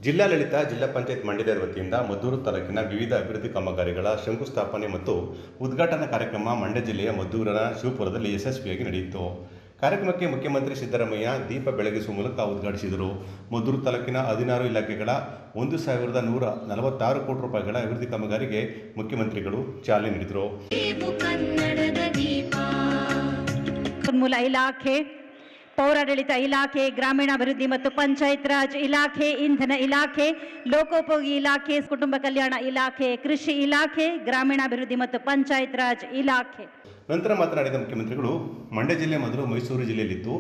ಜಿಲ್ಲಾಡಳಿತ ಜಿಲ್ಲಾ ಪಂಚಾಯತ್ ಮಂಡ್ಯದ ವತಿಯಿಂದ ಮದ್ದೂರು ತಾಲೂಕಿನ ವಿವಿಧ ಅಭಿವೃದ್ಧಿ ಕಾಮಗಾರಿಗಳ ಶಂಕುಸ್ಥಾಪನೆ ಮತ್ತು ಉದ್ಘಾಟನಾ ಕಾರ್ಯಕ್ರಮ ಮಂಡ್ಯ ಜಿಲ್ಲೆಯ ಮದ್ದೂರಿನ ಶಿವಪುರದಲ್ಲಿ ಯಶಸ್ವಿಯಾಗಿ ನಡೆಯಿತು. ಕಾರ್ಯಕ್ರಮಕ್ಕೆ ಮುಖ್ಯಮಂತ್ರಿ ಸಿದ್ದರಾಮಯ್ಯ ದೀಪ ಬೆಳಗಿಸುವ ಮೂಲಕ ಉದ್ಘಾಟಿಸಿದರು. ಮದ್ದೂರು ತಾಲೂಕಿನ 16 ಇಲಾಖೆಗಳ 1146 ಕೋಟಿ ರೂಪಾಯಿಗಳ ಅಭಿವೃದ್ಧಿ ಕಾಮಗಾರಿಗೆ ಮುಖ್ಯಮಂತ್ರಿಗಳು ಚಾಲನೆ ನೀಡಿದರು. ಸಂಪನ್ಮೂಲ ಇಲಾಖೆ, ಪೌರಾಡಳಿತ ಇಲಾಖೆ, ಗ್ರಾಮೀಣಾಭಿವೃದ್ಧಿ ಮತ್ತು ಪಂಚಾಯತ್ ರಾಜ್ ಇಲಾಖೆ, ಇಂಧನ ಇಲಾಖೆ, ಲೋಕೋಪಯೋಗಿ ಇಲಾಖೆ, ಕುಟುಂಬ ಕಲ್ಯಾಣ ಇಲಾಖೆ, ಕೃಷಿ ಇಲಾಖೆ, ಗ್ರಾಮೀಣಾಭಿವೃದ್ಧಿ ಮತ್ತು ಪಂಚಾಯತ್ ರಾಜ್ ಇಲಾಖೆ. ನಂತರ ಮಾತನಾಡಿದ ಮುಖ್ಯಮಂತ್ರಿಗಳು, ಮಂಡ್ಯ ಜಿಲ್ಲೆ ಮೊದಲು ಮೈಸೂರು ಜಿಲ್ಲೆಯಲ್ಲಿದ್ದು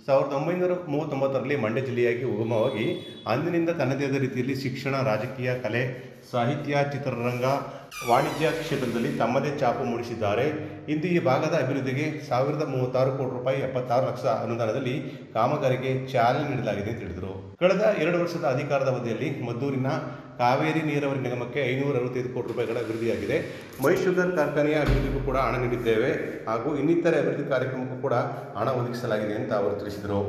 1939ರಲ್ಲಿ ಮಂಡ್ಯ ಜಿಲ್ಲೆಯಾಗಿ ಉಗಮವಾಗಿ ಅಂದಿನಿಂದ ತನ್ನದೇ ಆದ ರೀತಿಯಲ್ಲಿ ಶಿಕ್ಷಣ, ರಾಜಕೀಯ, ಕಲೆ, ಸಾಹಿತ್ಯ, ಚಿತ್ರರಂಗ, ವಾಣಿಜ್ಯ ಕ್ಷೇತ್ರದಲ್ಲಿ ತಮ್ಮದೇ ಛಾಪು ಮೂಡಿಸಿದ್ದಾರೆ. ಇಂದು ಈ ಭಾಗದ ಅಭಿವೃದ್ಧಿಗೆ 1036 ಕೋಟಿ ರೂಪಾಯಿ 76 ಲಕ್ಷ ಅನುದಾನದಲ್ಲಿ ಕಾಮಗಾರಿಗೆ ಚಾಲನೆ ನೀಡಲಾಗಿದೆ ಎಂದು ಹೇಳಿದರು. ಕಳೆದ 2 ವರ್ಷದ ಅಧಿಕಾರದ ಅವಧಿಯಲ್ಲಿ ಮದ್ದೂರಿನ ಕಾವೇರಿ ನೀರಾವರಿ ನಿಗಮಕ್ಕೆ 565 ಕೋಟಿ ರೂಪಾಯಿಗಳ ಅಭಿವೃದ್ಧಿಯಾಗಿದೆ. ಮೈ ಶುಗರ್ ಕಾರ್ಖಾನೆಯ ಅಭಿವೃದ್ಧಿಗೂ ಕೂಡ ಹಣ ನೀಡಿದ್ದೇವೆ ಹಾಗೂ ಇನ್ನಿತರೆ ಅಭಿವೃದ್ಧಿ ಕಾರ್ಯಕ್ರಮಕ್ಕೂ ಕೂಡ ಹಣ ಒದಗಿಸಲಾಗಿದೆ ಅಂತ ಅವರು ತಿಳಿಸಿದರು.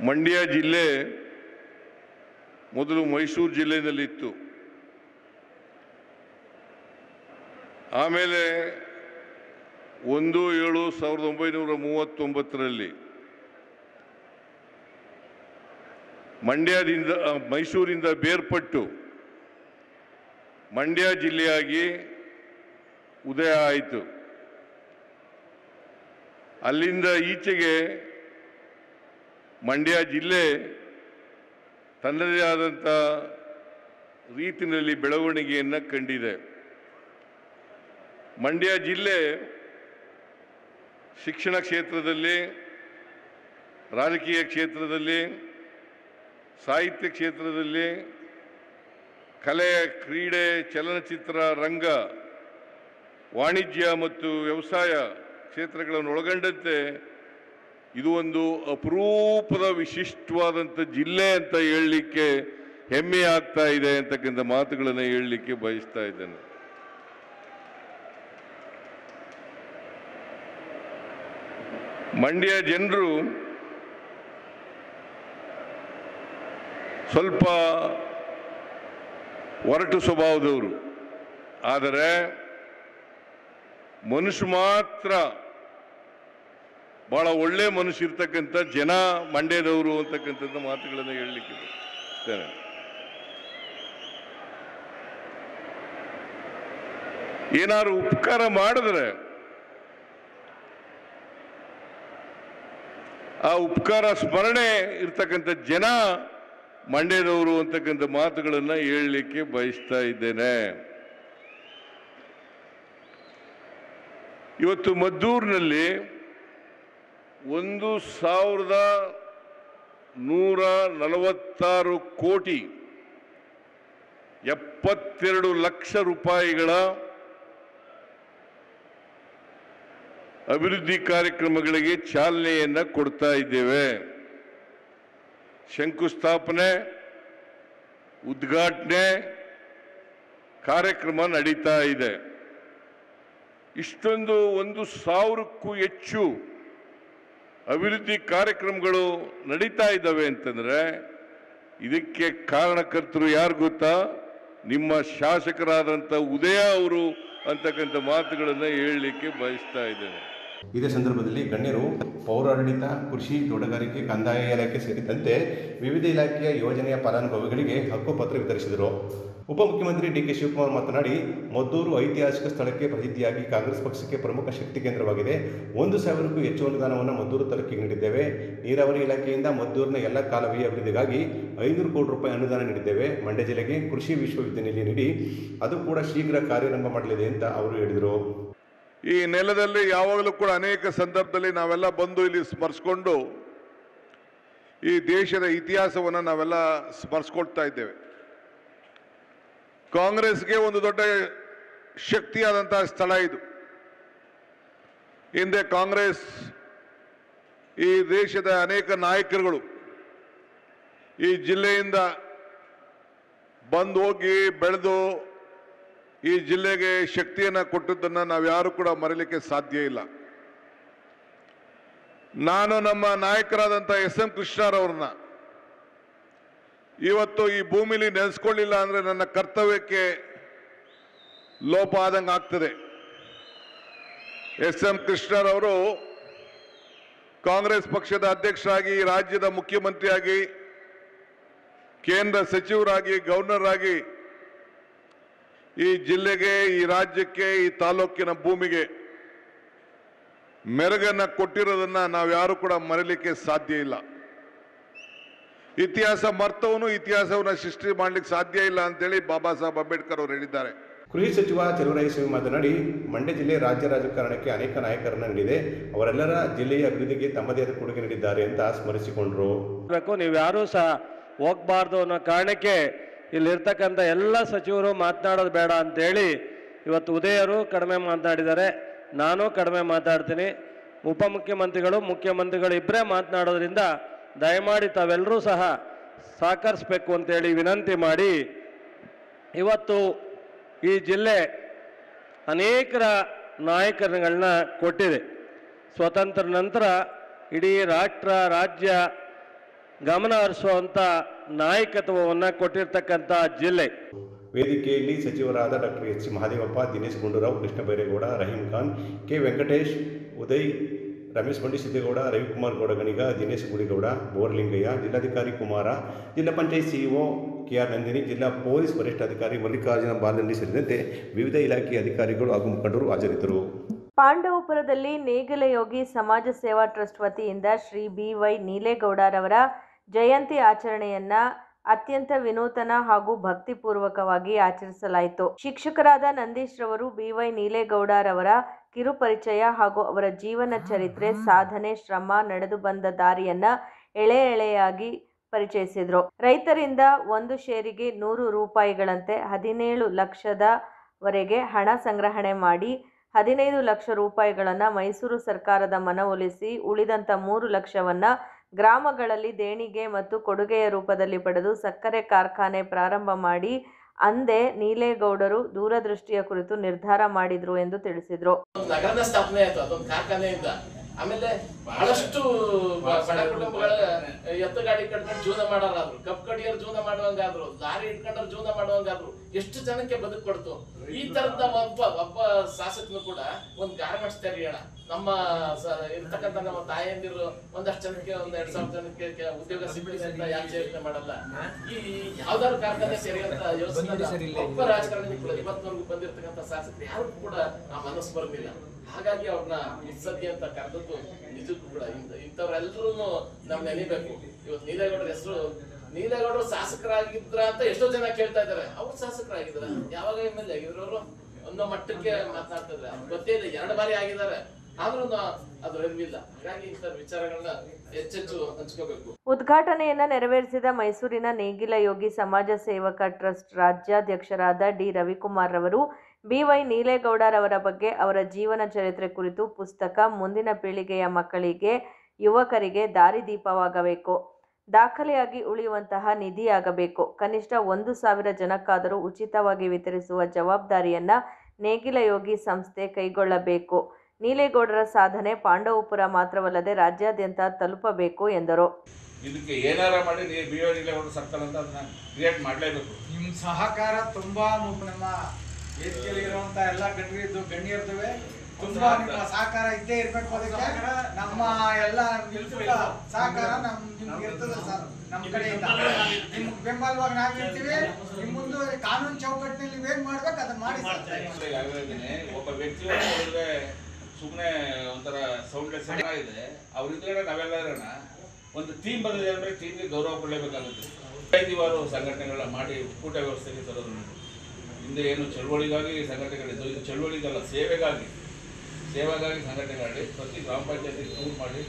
ಮಂಡ್ಯ ಜಿಲ್ಲೆ ಮೊದಲು ಮೈಸೂರು ಜಿಲ್ಲೆಯಲ್ಲಿತ್ತು. ಆಮೇಲೆ 1/7/1939ರಲ್ಲಿ ಮೈಸೂರಿಂದ ಬೇರ್ಪಟ್ಟು ಮಂಡ್ಯ ಜಿಲ್ಲೆಯಾಗಿ ಉದಯ ಆಯಿತು. ಅಲ್ಲಿಂದ ಈಚೆಗೆ ಮಂಡ್ಯ ಜಿಲ್ಲೆ ತನ್ನದೇ ಆದಂಥ ರೀತಿಯಲ್ಲಿ ಬೆಳವಣಿಗೆಯನ್ನು ಕಂಡಿದೆ. ಮಂಡ್ಯ ಜಿಲ್ಲೆ ಶಿಕ್ಷಣ ಕ್ಷೇತ್ರದಲ್ಲಿ, ರಾಜಕೀಯ ಕ್ಷೇತ್ರದಲ್ಲಿ, ಸಾಹಿತ್ಯ ಕ್ಷೇತ್ರದಲ್ಲಿ, ಕಲೆ, ಕ್ರೀಡೆ, ಚಲನಚಿತ್ರ ರಂಗ, ವಾಣಿಜ್ಯ ಮತ್ತು ವ್ಯವಸಾಯ ಕ್ಷೇತ್ರಗಳನ್ನು ಒಳಗೊಂಡಂತೆ ಇದು ಒಂದು ಅಪರೂಪದ ವಿಶಿಷ್ಟವಾದಂಥ ಜಿಲ್ಲೆ ಅಂತ ಹೇಳಲಿಕ್ಕೆ ಹೆಮ್ಮೆ ಆಗ್ತಾ ಇದೆ ಅಂತಕ್ಕಂಥ ಮಾತುಗಳನ್ನು ಹೇಳಲಿಕ್ಕೆ ಬಯಸ್ತಾ ಇದ್ದೇನೆ. ಮಂಡ್ಯ ಜನರು ಸ್ವಲ್ಪ ಒರಟು ಸ್ವಭಾವದವರು, ಆದರೆ ಮನುಷ್ಯ ಮಾತ್ರ ಬಹಳ ಒಳ್ಳೆ ಮನುಷ್ಯ ಇರ್ತಕ್ಕಂಥ ಜನ ಮಂಡ್ಯದವರು ಅಂತಕ್ಕಂಥದ್ದು ಮಾತುಗಳನ್ನು ಹೇಳಲಿಕ್ಕೆ ಬಯಸ್ತೇನೆ. ಏನಾದ್ರು ಉಪಕಾರ ಮಾಡಿದ್ರೆ ಆ ಉಪಕಾರ ಸ್ಮರಣೆ ಇರ್ತಕ್ಕಂಥ ಜನ ಮಂಡ್ಯದವರು ಅಂತಕ್ಕಂಥ ಮಾತುಗಳನ್ನು ಹೇಳಲಿಕ್ಕೆ ಬಯಸ್ತಾ ಇದ್ದೇನೆ. ಇವತ್ತು ಮದ್ದೂರಿನಲ್ಲಿ 1146 ಕೋಟಿ 72 ಲಕ್ಷ ರೂಪಾಯಿಗಳ ಅಭಿವೃದ್ಧಿ ಕಾರ್ಯಕ್ರಮಗಳಿಗೆ ಚಾಲನೆಯನ್ನು ಕೊಡ್ತಾ ಇದ್ದೇವೆ. ಶಂಕುಸ್ಥಾಪನೆ, ಉದ್ಘಾಟನೆ ಕಾರ್ಯಕ್ರಮ ನಡೀತಾ ಇದೆ. ಇಷ್ಟೊಂದು 1000ಕ್ಕೂ ಹೆಚ್ಚು ಅಭಿವೃದ್ಧಿ ಕಾರ್ಯಕ್ರಮಗಳು ನಡೀತಾ ಇದ್ದಾವೆ ಅಂತಂದರೆ ಇದಕ್ಕೆ ಕಾರಣಕರ್ತರು ಯಾರು ಗೊತ್ತಾ? ನಿಮ್ಮ ಶಾಸಕರಾದಂಥ ಉದಯ ಅವರು ಅಂತಕ್ಕಂಥ ಮಾತುಗಳನ್ನು ಹೇಳಲಿಕ್ಕೆ ಬಯಸ್ತಾ ಇದ್ದೇನೆ. ಇದೇ ಸಂದರ್ಭದಲ್ಲಿ ಗಣ್ಯರು ಪೌರಾಡಳಿತ, ಕೃಷಿ, ತೋಟಗಾರಿಕೆ, ಕಂದಾಯ ಇಲಾಖೆ ಸೇರಿದಂತೆ ವಿವಿಧ ಇಲಾಖೆಯ ಯೋಜನೆಯ ಫಲಾನುಭವಿಗಳಿಗೆ ಹಕ್ಕುಪತ್ರ ವಿತರಿಸಿದರು. ಉಪಮುಖ್ಯಮಂತ್ರಿ ಡಿ.ಕೆ. ಶಿವಕುಮಾರ್ ಮಾತನಾಡಿ, ಮದ್ದೂರು ಐತಿಹಾಸಿಕ ಸ್ಥಳಕ್ಕೆ ಪ್ರಸಿದ್ಧಿಯಾಗಿ ಕಾಂಗ್ರೆಸ್ ಪಕ್ಷಕ್ಕೆ ಪ್ರಮುಖ ಶಕ್ತಿ ಕೇಂದ್ರವಾಗಿದೆ. 1,000ಕ್ಕೂ ಹೆಚ್ಚು ಅನುದಾನವನ್ನು ಮದ್ದೂರು ತಾಲೂಕಿಗೆ ನೀಡಿದ್ದೇವೆ. ನೀರಾವರಿ ಇಲಾಖೆಯಿಂದ ಮದ್ದೂರಿನ ಎಲ್ಲ ಕಾಲುವೆಯ ಅಭಿವೃದ್ಧಿಗಾಗಿ 500 ಕೋಟಿ ರೂಪಾಯಿ ಅನುದಾನ ನೀಡಿದ್ದೇವೆ. ಮಂಡ್ಯ ಜಿಲ್ಲೆಗೆ ಕೃಷಿ ವಿಶ್ವವಿದ್ಯಾನಿಲಯ ನೀಡಿ ಅದು ಕೂಡ ಶೀಘ್ರ ಕಾರ್ಯಾರಂಭ ಮಾಡಲಿದೆ ಅಂತ ಅವರು ಹೇಳಿದರು. ಈ ನೆಲದಲ್ಲಿ ಯಾವಾಗಲೂ ಕೂಡ ಅನೇಕ ಸಂದರ್ಭದಲ್ಲಿ ನಾವೆಲ್ಲ ಬಂದು ಇಲ್ಲಿ ಸ್ಮರಿಸ್ಕೊಂಡು ಈ ದೇಶದ ಇತಿಹಾಸವನ್ನು ನಾವೆಲ್ಲ ಸ್ಮರಿಸ್ಕೊಳ್ತಾ ಇದ್ದೇವೆ. ಕಾಂಗ್ರೆಸ್ಗೆ ಒಂದು ದೊಡ್ಡ ಶಕ್ತಿಯಾದಂತಹ ಸ್ಥಳ ಇದು. ಹಿಂದೆ ಕಾಂಗ್ರೆಸ್ ಈ ದೇಶದ ಅನೇಕ ನಾಯಕರುಗಳು ಈ ಜಿಲ್ಲೆಯಿಂದ ಬಂದು ಹೋಗಿ ಬೆಳೆದು ಈ ಜಿಲ್ಲೆಗೆ ಶಕ್ತಿಯನ್ನು ಕೊಟ್ಟದ್ದನ್ನು ನಾವು ಯಾರು ಕೂಡ ಮರೆಯಲಿಕ್ಕೆ ಸಾಧ್ಯ ಇಲ್ಲ. ನಾನು ನಮ್ಮ ನಾಯಕರಾದಂಥ ಎಸ್ ಎಂ ಕೃಷ್ಣರವ್ರನ್ನ ಇವತ್ತು ಈ ಭೂಮಿಲಿ ನೆನೆಸ್ಕೊಳ್ಳಿಲ್ಲ ಅಂದ್ರೆ ನನ್ನ ಕರ್ತವ್ಯಕ್ಕೆ ಲೋಪ ಆದಂಗೆ ಆಗ್ತದೆ. ಎಸ್.ಎಂ. ಕೃಷ್ಣರವರು ಕಾಂಗ್ರೆಸ್ ಪಕ್ಷದ ಅಧ್ಯಕ್ಷರಾಗಿ, ರಾಜ್ಯದ ಮುಖ್ಯಮಂತ್ರಿಯಾಗಿ, ಕೇಂದ್ರ ಸಚಿವರಾಗಿ, ಗವರ್ನರ್ ಆಗಿ ಈ ಜಿಲ್ಲೆಗೆ, ಈ ರಾಜ್ಯಕ್ಕೆ, ಈ ತಾಲೂಕಿನ ಭೂಮಿಗೆ ಮೆರುಗನ್ನ ಕೊಟ್ಟಿರೋದನ್ನ ನಾವ್ಯಾರು ಕೂಡ ಮರೆಯಲಿಕ್ಕೆ ಸಾಧ್ಯ ಇಲ್ಲ. ಇತಿಹಾಸ ಮರ್ತವನು ಇತಿಹಾಸವನ್ನ ಸೃಷ್ಟಿ ಮಾಡ್ಲಿಕ್ಕೆ ಸಾಧ್ಯ ಇಲ್ಲ ಅಂತೇಳಿ ಬಾಬಾ ಸಾಹೇಬ್ ಅಂಬೇಡ್ಕರ್ ಅವರು ಹೇಳಿದ್ದಾರೆ. ಕೃಷಿ ಸಚಿವ ಚಲುವರಾಯಸ್ವಾಮಿ ಮಾತನಾಡಿ, ಮಂಡ್ಯ ಜಿಲ್ಲೆ ರಾಜ್ಯ ರಾಜಕಾರಣಕ್ಕೆ ಅನೇಕ ನಾಯಕರನ್ನು ನೀಡಿದೆ. ಅವರೆಲ್ಲರ ಜಿಲ್ಲೆಯ ಅಭಿವೃದ್ಧಿಗೆ ತಮ್ಮದೇ ಆದ ಕೊಡುಗೆ ನೀಡಿದ್ದಾರೆ ಅಂತ ಸ್ಮರಿಸಿಕೊಂಡ್ರು. ನೀವು ಯಾರೂ ಸಹ ಹೋಗಬಾರ್ದು ಅನ್ನೋ ಕಾರಣಕ್ಕೆ ಇಲ್ಲಿರ್ತಕ್ಕಂಥ ಎಲ್ಲ ಸಚಿವರು ಮಾತನಾಡೋದು ಬೇಡ ಅಂತೇಳಿ ಇವತ್ತು ಉದಯರು ಕಡಿಮೆ ಮಾತನಾಡಿದ್ದಾರೆ. ನಾನು ಕಡಿಮೆ ಮಾತಾಡ್ತೀನಿ. ಉಪಮುಖ್ಯಮಂತ್ರಿಗಳು, ಮುಖ್ಯಮಂತ್ರಿಗಳು ಇಬ್ಬರೇ ಮಾತನಾಡೋದ್ರಿಂದ ದಯಮಾಡಿ ತಾವೆಲ್ಲರೂ ಸಹ ಸಹಕರಿಸಬೇಕು ಅಂತೇಳಿ ವಿನಂತಿ ಮಾಡಿ, ಇವತ್ತು ಈ ಜಿಲ್ಲೆ ಅನೇಕರ ನಾಯಕರುಗಳನ್ನ ಕೊಟ್ಟಿದೆ. ಸ್ವತಂತ್ರ ನಂತರ ಇಡೀ ರಾಷ್ಟ್ರ, ರಾಜ್ಯ ಗಮನ ಹರಿಸುವಂಥ ನಾಯಕತ್ವವನ್ನು ಕೊಟ್ಟಿರ್ತಕ್ಕಂಥ ಜಿಲ್ಲೆ. ವೇದಿಕೆಯಲ್ಲಿ ಸಚಿವರಾದ doctor H. Mahadevappa, Dinesh Gundu Rao, Krishna Byregowda, Rahim Khan, K. Venkatesh, Uday, Ramesh Bandi Siddegowda, Ravikumar ಗೌಡಗಣಿಗ, Dinesh Gudigowda, Borlingaiah, ಜಿಲ್ಲಾಧಿಕಾರಿ ಕುಮಾರ, ಜಿಲ್ಲಾ ಪಂಚಾಯತ್ ಸಿಇಒ ಕೆ.ಆರ್. ನಂದಿನಿ, ಜಿಲ್ಲಾ ಪೊಲೀಸ್ ವರಿಷ್ಠಾಧಿಕಾರಿ ಮಲ್ಲಿಕಾರ್ಜುನ ಬಾಲಂಡಿ ಸೇರಿದಂತೆ ವಿವಿಧ ಇಲಾಖೆಯ ಅಧಿಕಾರಿಗಳು ಹಾಗೂ ಮುಖಂಡರು ಹಾಜರಿದ್ದರು. ಪಾಂಡವಪುರದಲ್ಲಿ ನೇಗಿಲಯೋಗಿ ಸಮಾಜ ಸೇವಾ ಟ್ರಸ್ಟ್ ವತಿಯಿಂದ ಶ್ರೀ ಬಿ.ವೈ. ನೀಲೇಗೌಡರವರ ಜಯಂತಿ ಆಚರಣೆಯನ್ನ ಅತ್ಯಂತ ವಿನೂತನ ಹಾಗೂ ಭಕ್ತಿಪೂರ್ವಕವಾಗಿ ಆಚರಿಸಲಾಯಿತು. ಶಿಕ್ಷಕರಾದ ನಂದೀಶ್ ರವರು ಬಿ.ವೈ. ನೀಲೇಗೌಡರವರ ಕಿರುಪರಿಚಯ ಹಾಗೂ ಅವರ ಜೀವನ ಚರಿತ್ರೆ, ಸಾಧನೆ, ಶ್ರಮ, ನಡೆದು ಬಂದ ದಾರಿಯನ್ನ ಎಳೆಯಾಗಿ ಪರಿಚಯಿಸಿದರು. ರೈತರಿಂದ 1 ಷೇರಿಗೆ 100 ರೂಪಾಯಿಗಳಂತೆ 17 ಲಕ್ಷದವರೆಗೆ ಹಣ ಸಂಗ್ರಹಣೆ ಮಾಡಿ 15 ಲಕ್ಷ ರೂಪಾಯಿಗಳನ್ನು ಮೈಸೂರು ಸರ್ಕಾರದ ಮನವೊಲಿಸಿ ಉಳಿದಂಥ 3 ಲಕ್ಷವನ್ನ ಗ್ರಾಮಗಳಲ್ಲಿ ದೇಣಿಗೆ ಮತ್ತು ಕೊಡುಗೆಯ ರೂಪದಲ್ಲಿ ಪಡೆದು ಸಕ್ಕರೆ ಕಾರ್ಖಾನೆ ಪ್ರಾರಂಭ ಮಾಡಿ ಅಂದೇ ನೀಲೇಗೌಡರು ದೂರದೃಷ್ಟಿಯ ಕುರಿತು ನಿರ್ಧಾರ ಮಾಡಿದ್ರು ಎಂದು ತಿಳಿಸಿದ್ರು. ನಗರದ ಸ್ಥಾಪನೆ ಆಯ್ತು ಅದೊಂದು ಕಾರ್ಖಾನೆಯಿಂದ. ಆಮೇಲೆ ಬಹಳಷ್ಟು ಬಡ ಕುಟುಂಬಗಳ ಎತ್ತುಗಾಡಿ ಕಟ್ಕೊಂಡು ಜೀವನ ಮಾಡೋರಾದ್ರು, ಕಬ್ಬು ಕಡಿಯೋರು ಜೀವನ ಮಾಡುವಂಗಾದ್ರು, ಲಾರಿ ಇಟ್ಕೊಂಡ್ರು ಜೀವನ ಮಾಡುವಂಗಾದ್ರು, ಎಷ್ಟು ಜನಕ್ಕೆ ಬದುಕು ಕೊಡ್ತು. ಈ ತರದ ಒಬ್ಬ ಶಾಸಕನು ಕೂಡ ಒಂದು ಗಾರ್ಮೆಂಟ್ಸ್ ತೆರೆಯೋಣ, ನಮ್ಮ ಇರ್ತಕ್ಕಂಥ ನಮ್ಮ ತಾಯಂದಿರು ಒಂದಷ್ಟು ಜನಕ್ಕೆ 2,000 ಜನಕ್ಕೆ ಉದ್ಯೋಗ ಸಿಗಲಿ ಅಂತ ಯಾಕೆ ಯೋಚನೆ ಮಾಡಲ್ಲ? ಈ ಯಾವ್ದಾದ್ರು ಕಾರ್ಖಾನೆ ತೆರೆಯುವಂತ ಯೋಚನೆ ಒಬ್ಬ ರಾಜಕಾರಣಿ ಕೂಡ ಇವತ್ತಿನವರೆಗೂ ಬಂದಿರತಕ್ಕಂಥ ಶಾಸಕರು ಯಾರು ಕೂಡ ಆ ಮನಸ್ಸು ಬರಲಿಲ್ಲ. ಹಾಗಾಗಿ ಅವ್ರನ್ನ ಮುತ್ಸದ್ದಿ ಅಂತ ಕರೆದದ್ದು ನಿಜಕ್ಕೂ ಕೂಡ ಇಂಥವ್ರೆಲ್ಲರೂ ನಾವ್ ನೆನಿಬೇಕು. ಇವತ್ತು ನೀಲೇಗೌಡರ ಹೆಸರು, ನೀಲೇಗೌಡರು ಶಾಸಕರಾಗಿದ್ರ ಅಂತ ಎಷ್ಟೋ ಜನ ಕೇಳ್ತಾ ಇದಾರೆ. ಅವ್ರು ಶಾಸಕರಾಗಿದ್ರ, ಯಾವಾಗ ಎಮ್.ಎಲ್.ಎ ಆಗಿದ್ರು ಅವರು ಅನ್ನೋ ಮಟ್ಟಕ್ಕೆ ಮಾತನಾಡ್ತಾ ಇದ್ರೆ ಗೊತ್ತೇ ಇದೆ. 2 ಬಾರಿ ಆಗಿದ್ದಾರೆ, ಆದ್ರೂ ಅದು ಅರಿವಿಲ್ಲ. ಹಾಗಾಗಿ ಇಂಥ ವಿಚಾರಗಳನ್ನ ಹೆಚ್ಚೆಚ್ಚು ಹಂಚ್ಕೋಬೇಕು. ಉದ್ಘಾಟನೆಯನ್ನ ನೆರವೇರಿಸಿದ ಮೈಸೂರಿನ ನೇಗಿಲಯೋಗಿ ಸಮಾಜ ಸೇವಕ ಟ್ರಸ್ಟ್ ರಾಜ್ಯಾಧ್ಯಕ್ಷರಾದ ಡಿ. ರವಿಕುಮಾರ್ ರವರು ಬಿ.ವೈ. ನೀಲೇಗೌಡರವರ ಬಗ್ಗೆ, ಅವರ ಜೀವನ ಚರಿತ್ರೆ ಕುರಿತು ಪುಸ್ತಕ ಮುಂದಿನ ಪೀಳಿಗೆಯ ಮಕ್ಕಳಿಗೆ, ಯುವಕರಿಗೆ ದಾರಿದೀಪವಾಗಬೇಕು, ದಾಖಲೆಯಾಗಿ ಉಳಿಯುವಂತಹ ನಿಧಿಯಾಗಬೇಕು. ಕನಿಷ್ಠ 1,000 ಜನಕ್ಕಾದರೂ ಉಚಿತವಾಗಿ ವಿತರಿಸುವ ಜವಾಬ್ದಾರಿಯನ್ನ ನೇಗಿಲಯೋಗಿ ಸಂಸ್ಥೆ ಕೈಗೊಳ್ಳಬೇಕು. ನೀಲೇಗೌಡರ ಸಾಧನೆ ಪಾಂಡವಪುರ ಮಾತ್ರವಲ್ಲದೆ ರಾಜ್ಯಾದ್ಯಂತ ತಲುಪಬೇಕು ಎಂದರು. ಇದಕ್ಕೆ ಏನಾರ ಮಾಡಿ ಬಿ.ವೈ. ನೀಲೇಗೌಡರು ಸರ್ಕಾರ ಅಂತ ಅದನ್ನ ಕ್ರಿಯೇಟ್ ಮಾಡಲೇಬೇಕು. ನಿಮ್ಮ ಸಹಕಾರ ತುಂಬಾ ನಮ್ಮ ವೇದಿಕೆಯಲ್ಲಿ ಇರುವಂತ ಎಲ್ಲ ಗಣ್ಯರದ್ದು ತುಂಬಾ ನಿಮ್ಮ ಸಹಕಾರ ಇದ್ದೇ ಇರ್ಬೇಕು. ಅದಕ್ಕೆ ನಮ್ಮ ಎಲ್ಲ ಸಹಕಾರ ನಿಮ್ಗೆ ಇರ್ತದೆ ಸರ್. ನಮ್ಮ ಕಡೆಯಿಂದ ನಿಮ್ಗೆ ಬೆಂಬಲವಾಗಿ ನಾವಿರ್ತೀವಿ. ನಿಮ್ಮ ಮುಂದೆ ಕಾನೂನು ಚೌಕಟ್ಟಿನಲ್ಲಿ ಏನ್ ಮಾಡ್ಬೇಕು ಅದನ್ನ ಮಾಡಿ. ಒಬ್ಬ ವ್ಯಕ್ತಿ ಸುಮ್ಮನೆ ಒಂಥರ ಸೌಂಡ್ಲೆಸ್ ಇದೆ. ಅವ್ರಿದ್ರೆ ನಾವೆಲ್ಲ ಇರೋಣ. ಒಂದು ಟೀಮ್ ಬಂದಿದೆ ಅಂದ್ರೆ ಟೀಮ್ಗೆ ಗೌರವ ಕೊಡಲೇಬೇಕಾಗುತ್ತೆ. 5 ವಾರ ಸಂಘಟನೆಗಳನ್ನ ಮಾಡಿ ಒಕ್ಕೂಟ ವ್ಯವಸ್ಥೆಗೆ ತರೋದು. ಹಿಂದೆ ಏನು ಚಳವಳಿಗಾಗಿ ಸಂಘಟನೆಗಳಿದ್ದು, ಇದು ಚಳವಳಿಗಲ್ಲ, ಸೇವೆಗಾಗಿ ಸಂಘಟನೆಗಳಲ್ಲಿ ಪ್ರತಿ ಗ್ರಾಮ ಪಂಚಾಯತಿ ಟೂರ್ ಮಾಡಿ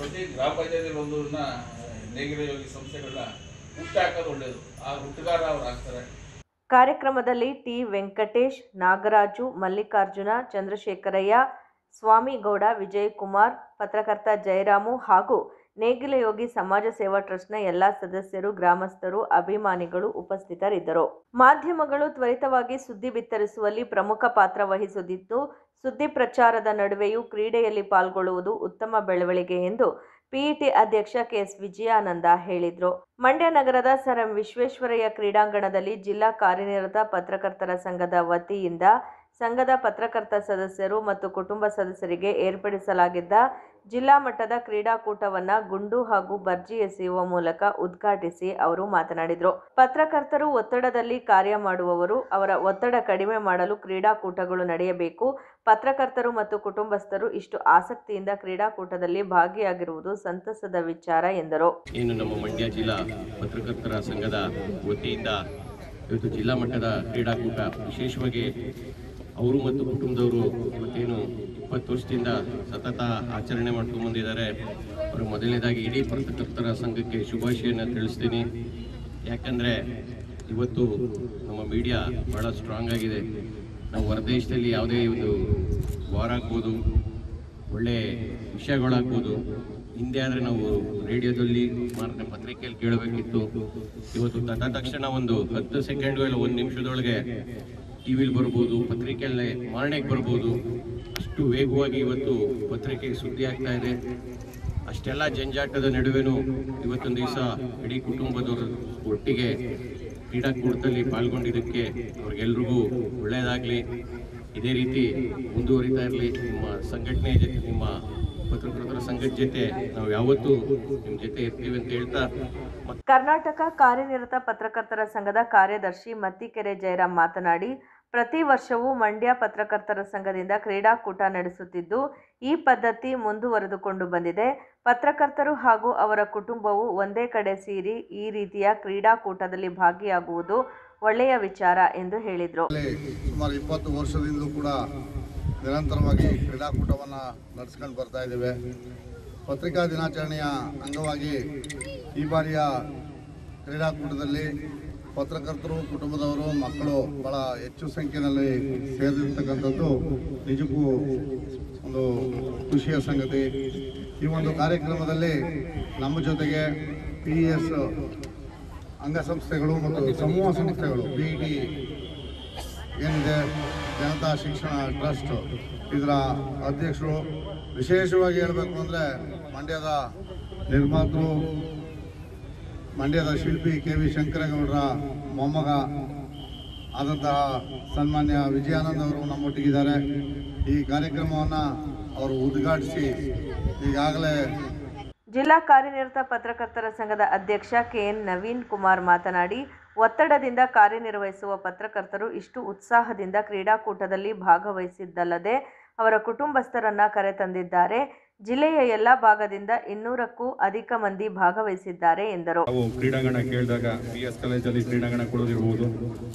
ಪ್ರತಿ ಗ್ರಾಮ ಪಂಚಾಯತಿ ಒಂದನ್ನ ನೇಗಿಲಯೋಗಿ ಸಂಸ್ಥೆಗಳನ್ನ ಹುಟ್ಟು ಹಾಕೋದು ಒಳ್ಳೆಯದು. ಆ ಹುಟ್ಟುಗಾರ ಅವ್ರು ಆಗ್ತಾರೆ. ಕಾರ್ಯಕ್ರಮದಲ್ಲಿ ಟಿ. ವೆಂಕಟೇಶ್, ನಾಗರಾಜು, ಮಲ್ಲಿಕಾರ್ಜುನ, ಚಂದ್ರಶೇಖರಯ್ಯ, ಸ್ವಾಮಿಗೌಡ, ವಿಜಯಕುಮಾರ್, ಪತ್ರಕರ್ತ ಜಯರಾಮು ಹಾಗೂ ನೇಗಿಲಯೋಗಿ ಸಮಾಜ ಸೇವಾ ಟ್ರಸ್ಟ್ನ ಎಲ್ಲ ಸದಸ್ಯರು, ಗ್ರಾಮಸ್ಥರು, ಅಭಿಮಾನಿಗಳು ಉಪಸ್ಥಿತರಿದ್ದರು. ಮಾಧ್ಯಮಗಳು ತ್ವರಿತವಾಗಿ ಸುದ್ದಿ ಬಿತ್ತರಿಸುವಲ್ಲಿ ಪ್ರಮುಖ ಪಾತ್ರ ವಹಿಸುತ್ತಿದ್ದು, ಸುದ್ದಿ ಪ್ರಚಾರದ ನಡುವೆಯೂ ಕ್ರೀಡೆಯಲ್ಲಿ ಪಾಲ್ಗೊಳ್ಳುವುದು ಉತ್ತಮ ಬೆಳವಣಿಗೆ ಎಂದು ಪಿಇಟಿ ಅಧ್ಯಕ್ಷ ಕೆಎಸ್ ವಿಜಯಾನಂದ ಹೇಳಿದರು. ಮಂಡ್ಯ ನಗರದ ಸರ್ ಎಂ ವಿಶ್ವೇಶ್ವರಯ್ಯ ಕ್ರೀಡಾಂಗಣದಲ್ಲಿ ಜಿಲ್ಲಾ ಕಾರ್ಯನಿರತ ಪತ್ರಕರ್ತರ ಸಂಘದ ವತಿಯಿಂದ ಸಂಘದ ಪತ್ರಕರ್ತ ಸದಸ್ಯರು ಮತ್ತು ಕುಟುಂಬ ಸದಸ್ಯರಿಗೆ ಏರ್ಪಡಿಸಲಾಗಿದ್ದ ಜಿಲ್ಲಾ ಮಟ್ಟದ ಕ್ರೀಡಾಕೂಟವನ್ನು ಗುಂಡು ಹಾಗೂ ಬರ್ಜಿ ಎಸೆಯುವ ಮೂಲಕ ಉದ್ಘಾಟಿಸಿ ಅವರು ಮಾತನಾಡಿದರು. ಪತ್ರಕರ್ತರು ಒತ್ತಡದಲ್ಲಿ ಕಾರ್ಯ ಮಾಡುವವರು, ಅವರ ಒತ್ತಡ ಕಡಿಮೆ ಮಾಡಲು ಕ್ರೀಡಾಕೂಟಗಳು ನಡೆಯಬೇಕು. ಪತ್ರಕರ್ತರು ಮತ್ತು ಕುಟುಂಬಸ್ಥರು ಇಷ್ಟು ಆಸಕ್ತಿಯಿಂದ ಕ್ರೀಡಾಕೂಟದಲ್ಲಿ ಭಾಗಿಯಾಗಿರುವುದು ಸಂತಸದ ವಿಚಾರ ಎಂದರು. ಏನು ನಮ್ಮ ಮಂಡ್ಯ ಜಿಲ್ಲಾ ಪತ್ರಕರ್ತರ ಸಂಘದ ವತಿಯಿಂದ ಇವತ್ತು ಜಿಲ್ಲಾ ಮಟ್ಟದ ಕ್ರೀಡಾಕೂಟ, ವಿಶೇಷವಾಗಿ ಅವರು ಮತ್ತು ಕುಟುಂಬದವರು ಇವತ್ತೇನು 20 ವರ್ಷದಿಂದ ಸತತ ಆಚರಣೆ ಮಾಡ್ಕೊಂಡು ಬಂದಿದ್ದಾರೆ. ಅವರು ಮೊದಲನೇದಾಗಿ ಇಡೀ ಪತ್ರಕರ್ತರ ಸಂಘಕ್ಕೆ ಶುಭಾಶಯನ ತಿಳಿಸ್ತೀನಿ. ಯಾಕಂದರೆ ಇವತ್ತು ನಮ್ಮ ಮೀಡಿಯಾ ಭಾಳ ಸ್ಟ್ರಾಂಗ್ ಆಗಿದೆ. ನಾವು ಹೊರದೇಶದಲ್ಲಿ ಯಾವುದೇ ಒಂದು ವಾರ ಆಗ್ಬೋದು, ಒಳ್ಳೆ ವಿಷಯಗಳಾಗ್ಬೋದು, ಹಿಂದೆ ಆದರೆ ನಾವು ರೇಡಿಯೋದಲ್ಲಿ ಮಾತ್ರ ಪತ್ರಿಕೆಯಲ್ಲಿ ಕೇಳಬೇಕಿತ್ತು. ಇವತ್ತು ತಕ್ಷಣ ಒಂದು 10 ಸೆಕೆಂಡು ಇಲ್ಲ 1 ನಿಮಿಷದೊಳಗೆ ಟಿ ವಿಲಿ ಬರ್ಬೋದು, ಪತ್ರಿಕೆಯಲ್ಲೇ ಮಾರನೆಗೆ ಬರ್ಬೋದು. ಅಷ್ಟು ವೇಗವಾಗಿ ಇವತ್ತು ಪತ್ರಿಕೆ ಸುದ್ದಿ ಆಗ್ತಾ ಇದೆ. ಅಷ್ಟೆಲ್ಲ ಜಂಜಾಟದ ನಡುವೆನೂ ಇವತ್ತೊಂದು ದಿವಸ ಇಡೀ ಕುಟುಂಬದವರು ಒಟ್ಟಿಗೆ ಕ್ರೀಡಾಕೂಟದಲ್ಲಿ ಪಾಲ್ಗೊಂಡಿದ್ದಕ್ಕೆ ಅವ್ರಿಗೆಲ್ರಿಗೂ ಒಳ್ಳೆಯದಾಗಲಿ. ಇದೇ ರೀತಿ ಮುಂದುವರಿತಾ ಇರಲಿ. ನಿಮ್ಮ ಸಂಘಟನೆ ಜೊತೆ, ನಿಮ್ಮ ಪತ್ರಕರ್ತರ ಸಂಘದ ಜೊತೆ ನಾವು ಯಾವತ್ತೂ ನಿಮ್ಮ ಜೊತೆ ಇರ್ತೀವಿ ಅಂತ ಹೇಳ್ತಾ, ಕರ್ನಾಟಕ ಕಾರ್ಯನಿರತ ಪತ್ರಕರ್ತರ ಸಂಘದ ಕಾರ್ಯದರ್ಶಿ ಮತ್ತಿಕೆರೆ ಜಯರಾಮ್ ಮಾತನಾಡಿ, ಪ್ರತಿ ವರ್ಷವೂ ಮಂಡ್ಯ ಪತ್ರಕರ್ತರ ಸಂಘದಿಂದ ಕ್ರೀಡಾಕೂಟ ನಡೆಸುತ್ತಿದ್ದು ಈ ಪದ್ಧತಿ ಮುಂದುವರೆದುಕೊಂಡು ಬಂದಿದೆ. ಪತ್ರಕರ್ತರು ಹಾಗೂ ಅವರ ಕುಟುಂಬವು ಒಂದೇ ಕಡೆ ಸೇರಿ ಈ ರೀತಿಯ ಕ್ರೀಡಾಕೂಟದಲ್ಲಿ ಭಾಗಿಯಾಗುವುದು ಒಳ್ಳೆಯ ವಿಚಾರ ಎಂದು ಹೇಳಿದರು. ಸುಮಾರು 20 ವರ್ಷದಿಂದಲೂ ಕೂಡ ನಿರಂತರವಾಗಿ ಕ್ರೀಡಾಕೂಟವನ್ನು ನಡೆಸ್ಕೊಂಡು ಬರ್ತಾ ಇದ್ದೇವೆ. ಪತ್ರಿಕಾ ದಿನಾಚರಣೆಯ ಅಂಗವಾಗಿ ಈ ಬಾರಿಯ ಕ್ರೀಡಾಕೂಟದಲ್ಲಿ ಪತ್ರಕರ್ತರು, ಕುಟುಂಬದವರು, ಮಕ್ಕಳು ಭಾಳ ಹೆಚ್ಚು ಸಂಖ್ಯೆಯಲ್ಲಿ ಸೇರಿರ್ತಕ್ಕಂಥದ್ದು ನಿಜಕ್ಕೂ ಒಂದು ಖುಷಿಯ ಸಂಗತಿ. ಈ ಒಂದು ಕಾರ್ಯಕ್ರಮದಲ್ಲಿ ನಮ್ಮ ಜೊತೆಗೆ PES ಅಂಗಸಂಸ್ಥೆಗಳು ಮತ್ತು ಸಮೂಹ ಸಂಸ್ಥೆಗಳು, PET ಏನಿದೆ ಜನತಾ ಶಿಕ್ಷಣ ಟ್ರಸ್ಟ್, ಇದರ ಅಧ್ಯಕ್ಷರು, ವಿಶೇಷವಾಗಿ ಹೇಳಬೇಕು ಅಂದರೆ ಮಂಡ್ಯದ ನಿರ್ಮಾತೃ, ಮಂಡ್ಯದ ಶಿಲ್ಪಿ KV ಶಂಕರೇಗೌಡರ ಮೊಮ್ಮಗ ಆದಂತಹ ಸನ್ಮಾನ್ಯ ವಿಜಯಾನಂದ್ ಅವರು ನಮ್ಮೊಟ್ಟಿಗಿದ್ದಾರೆ. ಈ ಕಾರ್ಯಕ್ರಮವನ್ನು ಅವರು ಉದ್ಘಾಟಿಸಿ ಈಗಾಗಲೇ ಜಿಲ್ಲಾ ಕಾರ್ಯನಿರತ ಪತ್ರಕರ್ತರ ಸಂಘದ ಅಧ್ಯಕ್ಷ KN ನವೀನ್ ಕುಮಾರ್ ಮಾತನಾಡಿ, ಒತ್ತಡದಿಂದ ಕಾರ್ಯನಿರ್ವಹಿಸುವ ಪತ್ರಕರ್ತರು ಇಷ್ಟು ಉತ್ಸಾಹದಿಂದ ಕ್ರೀಡಾಕೂಟದಲ್ಲಿ ಭಾಗವಹಿಸಿದ್ದಲ್ಲದೆ ಅವರ ಕುಟುಂಬಸ್ಥರನ್ನ ಕರೆತಂದಿದ್ದಾರೆ. ಜಿಲ್ಲೆಯ ಎಲ್ಲ ಭಾಗದಿಂದ 200ಕ್ಕೂ ಅಧಿಕ ಮಂದಿ ಭಾಗವಹಿಸಿದ್ದಾರೆ ಎಂದರು. ನಾವು ಕ್ರೀಡಾಂಗಣ ಕೇಳಿದಾಗ PS ಕಾಲೇಜಲ್ಲಿ ಕ್ರೀಡಾಂಗಣ ಕೊಡೋದಿರ್ಬೋದು,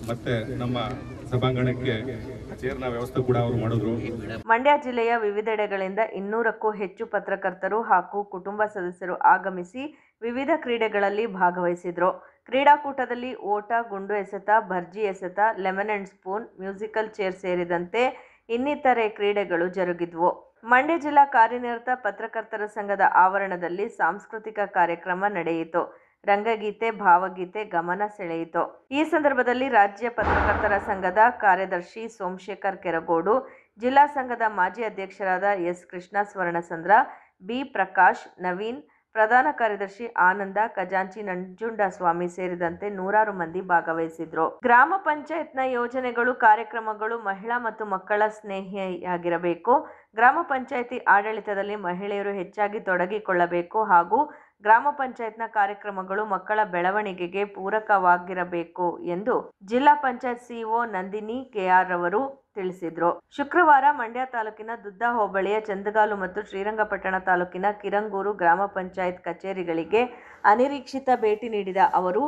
ಮತ್ತೆ ನಮ್ಮ ಸಭಾಂಗಣಕ್ಕೆ ಚೇರ್ನ ವ್ಯವಸ್ಥೆ ಕೂಡ ಅವರು ಮಾಡಿದ್ರು. ಮಂಡ್ಯ ಜಿಲ್ಲೆಯ ವಿವಿಧೆಡೆಗಳಿಂದ 200ಕ್ಕೂ ಹೆಚ್ಚು ಪತ್ರಕರ್ತರು ಹಾಗೂ ಕುಟುಂಬ ಸದಸ್ಯರು ಆಗಮಿಸಿ ವಿವಿಧ ಕ್ರೀಡೆಗಳಲ್ಲಿ ಭಾಗವಹಿಸಿದ್ರು. ಕ್ರೀಡಾಕೂಟದಲ್ಲಿ ಓಟ, ಗುಂಡು ಎಸೆತ, ಭರ್ಜಿ ಎಸೆತ, lemon and spoon, musical chair ಸೇರಿದಂತೆ ಇನ್ನಿತರೆ ಕ್ರೀಡೆಗಳು ಜರುಗಿದ್ವು. ಮಂಡ್ಯ ಜಿಲ್ಲಾ ಕಾರ್ಯನಿರತ ಪತ್ರಕರ್ತರ ಸಂಘದ ಆವರಣದಲ್ಲಿ ಸಾಂಸ್ಕೃತಿಕ ಕಾರ್ಯಕ್ರಮ ನಡೆಯಿತು. ರಂಗಗೀತೆ, ಭಾವಗೀತೆ ಗಮನ ಸೆಳೆಯಿತು. ಈ ಸಂದರ್ಭದಲ್ಲಿ ರಾಜ್ಯ ಪತ್ರಕರ್ತರ ಸಂಘದ ಕಾರ್ಯದರ್ಶಿ ಸೋಮಶೇಖರ್ ಕೆರಗೋಡು, ಜಿಲ್ಲಾ ಸಂಘದ ಮಾಜಿ ಅಧ್ಯಕ್ಷರಾದ S ಕೃಷ್ಣ ಸ್ವರ್ಣಚಂದ್ರ, B ಪ್ರಕಾಶ್, ನವೀನ್, ಪ್ರಧಾನ ಕಾರ್ಯದರ್ಶಿ ಆನಂದ, ಖಜಾಂಚಿ ನಂಜುಂಡಸ್ವಾಮಿ ಸೇರಿದಂತೆ ನೂರಾರು ಮಂದಿ ಭಾಗವಹಿಸಿದ್ರು. ಗ್ರಾಮ ಪಂಚಾಯತ್ನ ಯೋಜನೆಗಳು, ಕಾರ್ಯಕ್ರಮಗಳು ಮಹಿಳಾ ಮತ್ತು ಮಕ್ಕಳ ಸ್ನೇಹಿಯಾಗಿರಬೇಕು. ಗ್ರಾಮ ಪಂಚಾಯಿತಿ ಆಡಳಿತದಲ್ಲಿ ಮಹಿಳೆಯರು ಹೆಚ್ಚಾಗಿ ತೊಡಗಿಕೊಳ್ಳಬೇಕು ಹಾಗೂ ಗ್ರಾಮ ಪಂಚಾಯತ್ನ ಕಾರ್ಯಕ್ರಮಗಳು ಮಕ್ಕಳ ಬೆಳವಣಿಗೆಗೆ ಪೂರಕವಾಗಿರಬೇಕು ಎಂದು ಜಿಲ್ಲಾ ಪಂಚಾಯತ್ ಸಿಇಒ ನಂದಿನಿ KR ರವರು ತಿಳಿಸಿದರು. ಶುಕ್ರವಾರ ಮಂಡ್ಯ ತಾಲೂಕಿನ ದುದ್ದ ಹೋಬಳಿಯ ಚಂದಗಾಲು ಮತ್ತು ಶ್ರೀರಂಗಪಟ್ಟಣ ತಾಲೂಕಿನ ಕಿರಂಗೂರು ಗ್ರಾಮ ಪಂಚಾಯತ್ ಕಚೇರಿಗಳಿಗೆ ಅನಿರೀಕ್ಷಿತ ಭೇಟಿ ನೀಡಿದ ಅವರು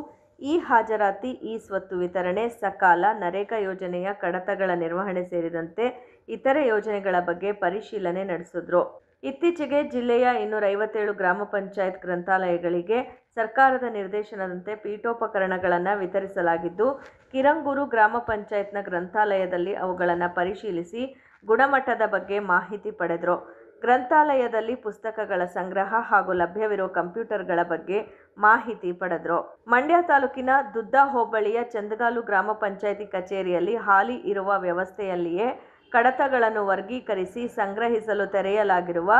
ಈ ಹಾಜರಾತಿ, ಈ ಸ್ವತ್ತು ವಿತರಣೆ, ಸಕಾಲ, ನರೇಗಾ ಯೋಜನೆಯ ಕಡತಗಳ ನಿರ್ವಹಣೆ ಸೇರಿದಂತೆ ಇತರೆ ಯೋಜನೆಗಳ ಬಗ್ಗೆ ಪರಿಶೀಲನೆ ನಡೆಸಿದ್ರು. ಇತ್ತೀಚೆಗೆ ಜಿಲ್ಲೆಯ 257 ಗ್ರಾಮ ಪಂಚಾಯತ್ ಗ್ರಂಥಾಲಯಗಳಿಗೆ ಸರ್ಕಾರದ ನಿರ್ದೇಶನದಂತೆ ಪೀಠೋಪಕರಣಗಳನ್ನು ವಿತರಿಸಲಾಗಿದ್ದು, ಕಿರಂಗೂರು ಗ್ರಾಮ ಪಂಚಾಯತ್ನ ಗ್ರಂಥಾಲಯದಲ್ಲಿ ಅವುಗಳನ್ನು ಪರಿಶೀಲಿಸಿ ಗುಣಮಟ್ಟದ ಬಗ್ಗೆ ಮಾಹಿತಿ ಪಡೆದರು. ಗ್ರಂಥಾಲಯದಲ್ಲಿ ಪುಸ್ತಕಗಳ ಸಂಗ್ರಹ ಹಾಗೂ ಲಭ್ಯವಿರುವ ಕಂಪ್ಯೂಟರ್ಗಳ ಬಗ್ಗೆ ಮಾಹಿತಿ ಪಡೆದರು. ಮಂಡ್ಯ ತಾಲೂಕಿನ ದುದ್ದ ಹೋಬಳಿಯ ಚಂದಗಾಲು ಗ್ರಾಮ ಪಂಚಾಯಿತಿ ಕಚೇರಿಯಲ್ಲಿ ಹಾಲಿ ಇರುವ ವ್ಯವಸ್ಥೆಯಲ್ಲಿಯೇ ಕಡತಗಳನ್ನು ವರ್ಗೀಕರಿಸಿ ಸಂಗ್ರಹಿಸಲು ತೆರೆಯಲಾಗಿರುವ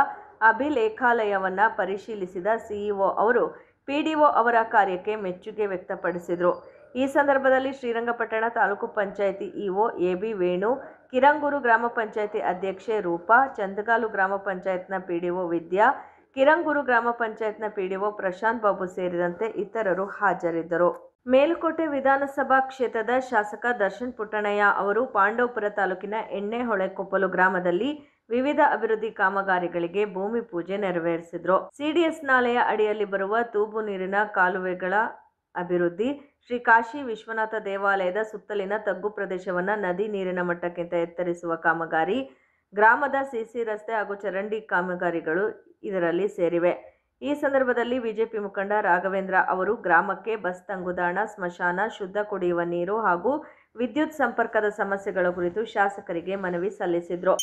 ಅಭಿಲೇಖಾಲಯವನ್ನು ಪರಿಶೀಲಿಸಿದ ಸಿಇಒ ಅವರು ಪಿಡಿಒ ಅವರ ಕಾರ್ಯಕ್ಕೆ ಮೆಚ್ಚುಗೆ ವ್ಯಕ್ತಪಡಿಸಿದರು. ಈ ಸಂದರ್ಭದಲ್ಲಿ ಶ್ರೀರಂಗಪಟ್ಟಣ ತಾಲೂಕು ಪಂಚಾಯಿತಿ ಇಒ ಎಬಿ ವೇಣು, ಕಿರಂಗೂರು ಗ್ರಾಮ ಪಂಚಾಯಿತಿ ಅಧ್ಯಕ್ಷೆ ರೂಪಾ, ಚಂದಗಾಲು ಗ್ರಾಮ ಪಂಚಾಯತ್ನ ಪಿಡಿಒ ವಿದ್ಯಾ, ಕಿರಂಗೂರು ಗ್ರಾಮ ಪಂಚಾಯತ್ನ ಪಿಡಿಒ ಪ್ರಶಾಂತ್ ಬಾಬು ಸೇರಿದಂತೆ ಇತರರು ಹಾಜರಿದ್ದರು. ಮೇಲುಕೋಟೆ ವಿಧಾನಸಭಾ ಕ್ಷೇತ್ರದ ಶಾಸಕ ದರ್ಶನ್ ಪುಟ್ಟಣಯ್ಯ ಅವರು ಪಾಂಡವಪುರ ತಾಲೂಕಿನ ಎಣ್ಣೆಹೊಳೆಕೊಪ್ಪಲು ಗ್ರಾಮದಲ್ಲಿ ವಿವಿಧ ಅಭಿವೃದ್ಧಿ ಕಾಮಗಾರಿಗಳಿಗೆ ಭೂಮಿ ಪೂಜೆ ನೆರವೇರಿಸಿದರು. ಸಿಡಿಎಸ್ ನಾಲೆಯ ಅಡಿಯಲ್ಲಿ ಬರುವ ತೂಬು ನೀರಿನ ಕಾಲುವೆಗಳ ಅಭಿವೃದ್ಧಿ, ಶ್ರೀ ಕಾಶಿ ವಿಶ್ವನಾಥ ದೇವಾಲಯದ ಸುತ್ತಲಿನ ತಗ್ಗು ಪ್ರದೇಶವನ್ನು ನದಿ ನೀರಿನ ಮಟ್ಟಕ್ಕಿಂತ ಎತ್ತರಿಸುವ ಕಾಮಗಾರಿ, ಗ್ರಾಮದ ಸಿಸಿ ರಸ್ತೆ ಹಾಗೂ ಚರಂಡಿ ಕಾಮಗಾರಿಗಳು ಇದರಲ್ಲಿ ಸೇರಿವೆ. ಈ ಸಂದರ್ಭದಲ್ಲಿ ಬಿಜೆಪಿ ಮುಖಂಡ ರಾಘವೇಂದ್ರ ಅವರು ಗ್ರಾಮಕ್ಕೆ ಬಸ್ ತಂಗುದಾಣ, ಸ್ಮಶಾನ, ಶುದ್ಧ ಕುಡಿಯುವ ನೀರು ಹಾಗೂ ವಿದ್ಯುತ್ ಸಂಪರ್ಕದ ಸಮಸ್ಯೆಗಳ ಕುರಿತು ಶಾಸಕರಿಗೆ ಮನವಿ ಸಲ್ಲಿಸಿದರು.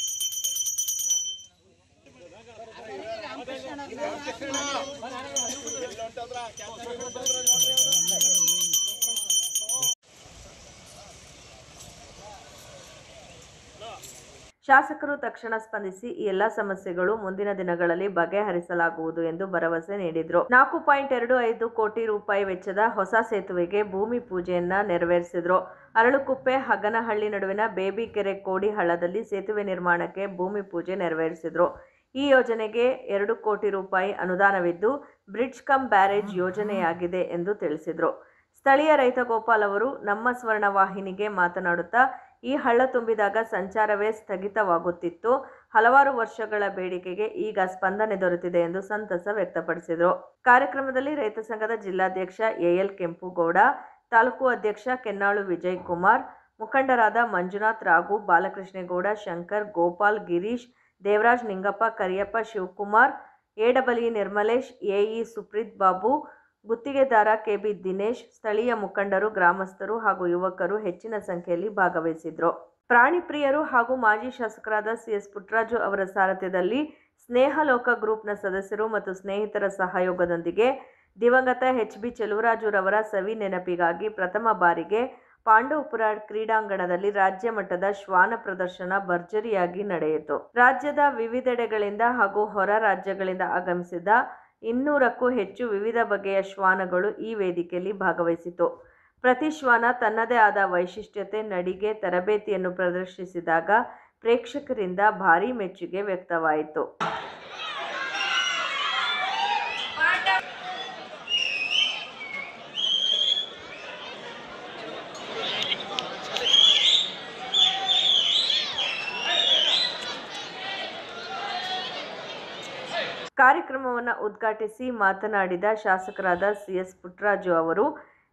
ಶಾಸಕರು ತಕ್ಷಣ ಸ್ಪಂದಿಸಿ ಈ ಎಲ್ಲ ಸಮಸ್ಯೆಗಳು ಮುಂದಿನ ದಿನಗಳಲ್ಲಿ ಬಗೆಹರಿಸಲಾಗುವುದು ಎಂದು ಭರವಸೆ ನೀಡಿದರು. 4.25 ಕೋಟಿ ರೂಪಾಯಿ ವೆಚ್ಚದ ಹೊಸ ಸೇತುವೆಗೆ ಭೂಮಿ ಪೂಜೆಯನ್ನ ನೆರವೇರಿಸಿದರು. ಅರಳುಕುಪ್ಪೆ ಹಗನಹಳ್ಳಿ ನಡುವಿನ ಬೇಬಿ ಕೆರೆ ಕೋಡಿ ಹಳ್ಳದಲ್ಲಿ ಸೇತುವೆ ನಿರ್ಮಾಣಕ್ಕೆ ಭೂಮಿ ಪೂಜೆ ನೆರವೇರಿಸಿದರು. ಈ ಯೋಜನೆಗೆ 2 ಕೋಟಿ ರೂಪಾಯಿ ಅನುದಾನವಿದ್ದು ಬ್ರಿಡ್ಜ್ ಕಮ್ ಬ್ಯಾರೇಜ್ ಯೋಜನೆಯಾಗಿದೆ ಎಂದು ತಿಳಿಸಿದರು. ಸ್ಥಳೀಯ ರೈತ ಗೋಪಾಲ್ ಅವರು ನಮ್ಮ ಸ್ವರ್ಣ ವಾಹಿನಿಗೆ ಮಾತನಾಡುತ್ತಾ, ಈ ಹಳ್ಳ ತುಂಬಿದಾಗ ಸಂಚಾರವೇ ಸ್ಥಗಿತವಾಗುತ್ತಿತ್ತು. ಹಲವಾರು ವರ್ಷಗಳ ಬೇಡಿಕೆಗೆ ಈಗ ಸ್ಪಂದನೆ ದೊರೆತಿದೆ ಎಂದು ಸಂತಸ ವ್ಯಕ್ತಪಡಿಸಿದರು. ಕಾರ್ಯಕ್ರಮದಲ್ಲಿ ರೈತ ಸಂಘದ ಜಿಲ್ಲಾಧ್ಯಕ್ಷ ಎಎಲ್ ಕೆಂಪುಗೌಡ, ತಾಲೂಕು ಅಧ್ಯಕ್ಷ ಕೆನ್ನಾಳು ವಿಜಯ್ ಕುಮಾರ್, ಮುಖಂಡರಾದ ಮಂಜುನಾಥ್, ರಾಘು, ಬಾಲಕೃಷ್ಣೇಗೌಡ, ಶಂಕರ್, ಗೋಪಾಲ್, ಗಿರೀಶ್, ದೇವರಾಜ್, ನಿಂಗಪ್ಪ, ಕರಿಯಪ್ಪ, ಶಿವಕುಮಾರ್, ಎಡಬ್ಲ್ಯೂ ನಿರ್ಮಲೇಶ್, ಎಇ ಸುಪ್ರೀತ್ ಬಾಬು, ಗುತ್ತಿಗೆದಾರ ಕೆಬಿ ದಿನೇಶ್, ಸ್ಥಳೀಯ ಮುಖಂಡರು, ಗ್ರಾಮಸ್ಥರು ಹಾಗೂ ಯುವಕರು ಹೆಚ್ಚಿನ ಸಂಖ್ಯೆಯಲ್ಲಿ ಭಾಗವಹಿಸಿದ್ರು. ಪ್ರಾಣಿ ಪ್ರಿಯರು ಹಾಗೂ ಮಾಜಿ ಶಾಸಕರಾದ ಸಿಎಸ್ ಪುಟ್ಟರಾಜು ಅವರ ಸಾರಥ್ಯದಲ್ಲಿ ಸ್ನೇಹಲೋಕ ಗ್ರೂಪ್ನ ಸದಸ್ಯರು ಮತ್ತು ಸ್ನೇಹಿತರ ಸಹಯೋಗದೊಂದಿಗೆ ದಿವಂಗತ ಎಚ್.ಬಿ. ಚೆಲುವರಾಜುರವರ ಸವಿ ನೆನಪಿಗಾಗಿ ಪ್ರಥಮ ಬಾರಿಗೆ ಪಾಂಡವಪುರ ಕ್ರೀಡಾಂಗಣದಲ್ಲಿ ರಾಜ್ಯ ಮಟ್ಟದ ಶ್ವಾನ ಪ್ರದರ್ಶನ ಭರ್ಜರಿಯಾಗಿ ನಡೆಯಿತು. ರಾಜ್ಯದ ವಿವಿಧೆಡೆಗಳಿಂದ ಹಾಗೂ ಹೊರ ರಾಜ್ಯಗಳಿಂದ ಆಗಮಿಸಿದ 200ಕ್ಕೂ ಹೆಚ್ಚು ವಿವಿಧ ಬಗೆಯ ಶ್ವಾನಗಳು ಈ ವೇದಿಕೆಯಲ್ಲಿ ಭಾಗವಹಿಸಿತು. ಪ್ರತಿ ಶ್ವಾನ ತನ್ನದೇ ಆದ ವೈಶಿಷ್ಟ್ಯತೆ, ನಡಿಗೆ, ತರಬೇತಿಯನ್ನು ಪ್ರದರ್ಶಿಸಿದಾಗ ಪ್ರೇಕ್ಷಕರಿಂದ ಭಾರೀ ಮೆಚ್ಚುಗೆ ವ್ಯಕ್ತವಾಯಿತು. ಕಾರ್ಯಕ್ರಮವನ್ನು ಉದ್ಘಾಟಿಸಿ ಮಾತನಾಡಿದ ಶಾಸಕರಾದ ಸಿಎಸ್ ಪುಟ್ಟರಾಜು ಅವರು,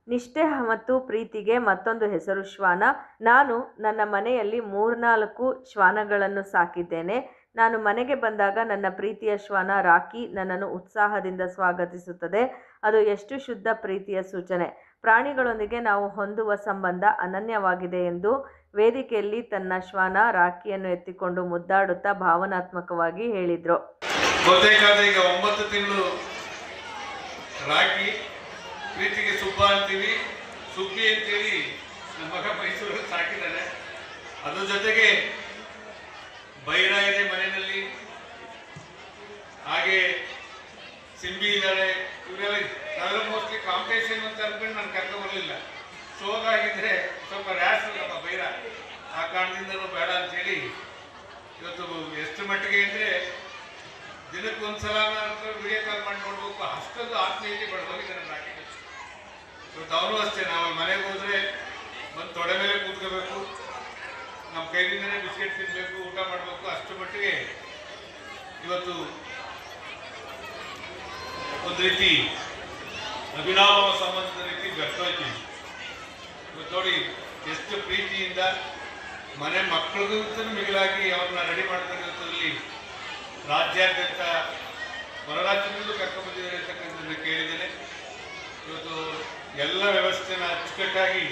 ನಿಷ್ಠೆ ಮತ್ತು ಪ್ರೀತಿಗೆ ಮತ್ತೊಂದು ಹೆಸರು ಶ್ವಾನ. ನಾನು ನನ್ನ ಮನೆಯಲ್ಲಿ 3-4 ಶ್ವಾನಗಳನ್ನು ಸಾಕಿದ್ದೇನೆ. ನಾನು ಮನೆಗೆ ಬಂದಾಗ ನನ್ನ ಪ್ರೀತಿಯ ಶ್ವಾನ ರಾಕಿ ನನ್ನನ್ನು ಉತ್ಸಾಹದಿಂದ ಸ್ವಾಗತಿಸುತ್ತದೆ. ಅದು ಎಷ್ಟು ಶುದ್ಧ ಪ್ರೀತಿಯ ಸೂಚನೆ. ಪ್ರಾಣಿಗಳೊಂದಿಗೆ ನಾವು ಹೊಂದುವ ಸಂಬಂಧ ಅನನ್ಯವಾಗಿದೆ ಎಂದು ವೇದಿಕೆಯಲ್ಲಿ ತನ್ನ ಶ್ವಾನ ರಾಕಿಯನ್ನು ಎತ್ತಿಕೊಂಡು ಮುದ್ದಾಡುತ್ತಾ ಭಾವನಾತ್ಮಕವಾಗಿ ಹೇಳಿದರು. ಬಹುತೇಕಾದ ಈಗ 9 ತಿಂಗಳು ರಾಗಿ, ಪ್ರೀತಿಗೆ ಸುಬ್ಬ ಅಂತೀವಿ, ಸುಬ್ಬಿ ಅಂತೇಳಿ ನಮ್ಮ ಮಗ ಮೈಸೂರಲ್ಲಿ ಸಾಕಿದ್ದಾನೆ. ಅದ್ರ ಜೊತೆಗೆ ಬೈರ ಇದೆ ಮನೆಯಲ್ಲಿ, ಹಾಗೆ ಸಿಂಬಿ ಇದ್ದಾರೆ. ಇವರೆಲ್ಲ ನಾವೆಲ್ಲ ಮೋಸ್ಟ್ಲಿ ಕಾಂಪಿಟೇಷನ್ ಅಂತ ಅನ್ಕೊಂಡು ನಾನು ಕರ್ಕೊಂಡು ಬರಲಿಲ್ಲ. ಶೋಗ ಆಗಿದ್ರೆ ಸ್ವಲ್ಪ ರ್ಯಾಶ್ ನಮ್ಮ ಬೈರ, ಆ ಕಾರಣದಿಂದನೂ ಬೇಡ ಅಂತೇಳಿ ಇವತ್ತು ಎಷ್ಟು ಮಟ್ಟಿಗೆ ಅಂದರೆ ದಿನಕ್ಕೊಂದ್ಸಲ ವಿಡಿಯೋ ಕಾಲ್ ಮಾಡಿ ನೋಡ್ಬೇಕು, ಅಷ್ಟೊಂದು ಆತ್ಮೀಯತೆ ಬೆಳೆದೋಗಿದೆ ನಮ್ಮ ರಾಕಿ. ಇವತ್ತು ಅವನು ಅಷ್ಟೇ, ನಾವು ಮನೆಗೆ ಹೋದರೆ ಒಂದು ತೊಡೆ ಮೇಲೆ ಕೂತ್ಕೋಬೇಕು, ನಮ್ಮ ಕೈಯಿಂದಲೇ ಬಿಸ್ಕೆಟ್ ತಿನ್ನಬೇಕು, ಊಟ ಮಾಡಬೇಕು. ಅಷ್ಟು ಮಟ್ಟಿಗೆ ಇವತ್ತು ಒಂದು ರೀತಿ ಅಭಿನವ ಸಂಬಂಧದ ರೀತಿ ಬೆರ್ತೋಯ್ತೀವಿ. ಇವತ್ತು ನೋಡಿ ಎಷ್ಟು ಪ್ರೀತಿಯಿಂದ ಮನೆ ಮಕ್ಕಳಿಗೂ ಮಿಗಿಲಾಗಿ ಅವ್ರನ್ನ ರೆಡಿ ಮಾಡ್ಕೊಂಡಿರೋದ್ರಲ್ಲಿ ರಾಜ್ಯಾದ್ಯಂತ ಹೊರರಾಜ್ಯದಲ್ಲೂ ಕರ್ಕೊಂಡ್ಬಂದಿದ್ದಾರೆ ಅಂತಕ್ಕಂಥದ್ದನ್ನು ಕೇಳಿದ್ದೇನೆ. ಇವತ್ತು ಎಲ್ಲ ವ್ಯವಸ್ಥೆನ ಅಚ್ಚುಕಟ್ಟಾಗಿ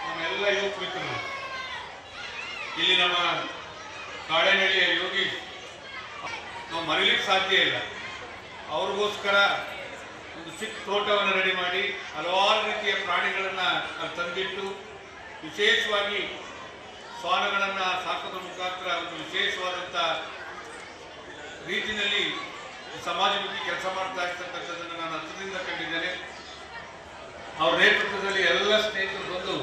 ನಮ್ಮೆಲ್ಲ ಯುವಕ ಮಿತ್ರರು, ಇಲ್ಲಿ ನಮ್ಮ ಕಾಡೇನಹಳ್ಳಿಯ ಯೋಗಿ ನಾವು ಮರೀಲಿಕ್ಕೆ ಸಾಧ್ಯ ಇಲ್ಲ. ಅವ್ರಿಗೋಸ್ಕರ ಒಂದು ಚಿಕ್ಕ ತೋಟವನ್ನು ರೆಡಿ ಮಾಡಿ ಹಲವಾರು ರೀತಿಯ ಪ್ರಾಣಿಗಳನ್ನು ಅಲ್ಲಿ ತಂದಿಟ್ಟು ವಿಶೇಷವಾಗಿ ಶ್ವಾನಗಳನ್ನು ಸಾಕೋದ್ರ ಮುಖಾಂತರ ಒಂದು ವಿಶೇಷವಾದಂಥ ರೀತಿಯಲ್ಲಿ ಸಮಾಜಮುಖಿ ಕೆಲಸ ಮಾಡ್ತಾ ಇರ್ತಕ್ಕಂಥದ್ದನ್ನು ನಾನು ಹತ್ತಿರದಿಂದ ಕಂಡಿದ್ದೇನೆ. ಅವ್ರ ನೇತೃತ್ವದಲ್ಲಿ ಎಲ್ಲ ಸ್ನೇಹಿತರು ಬಂದು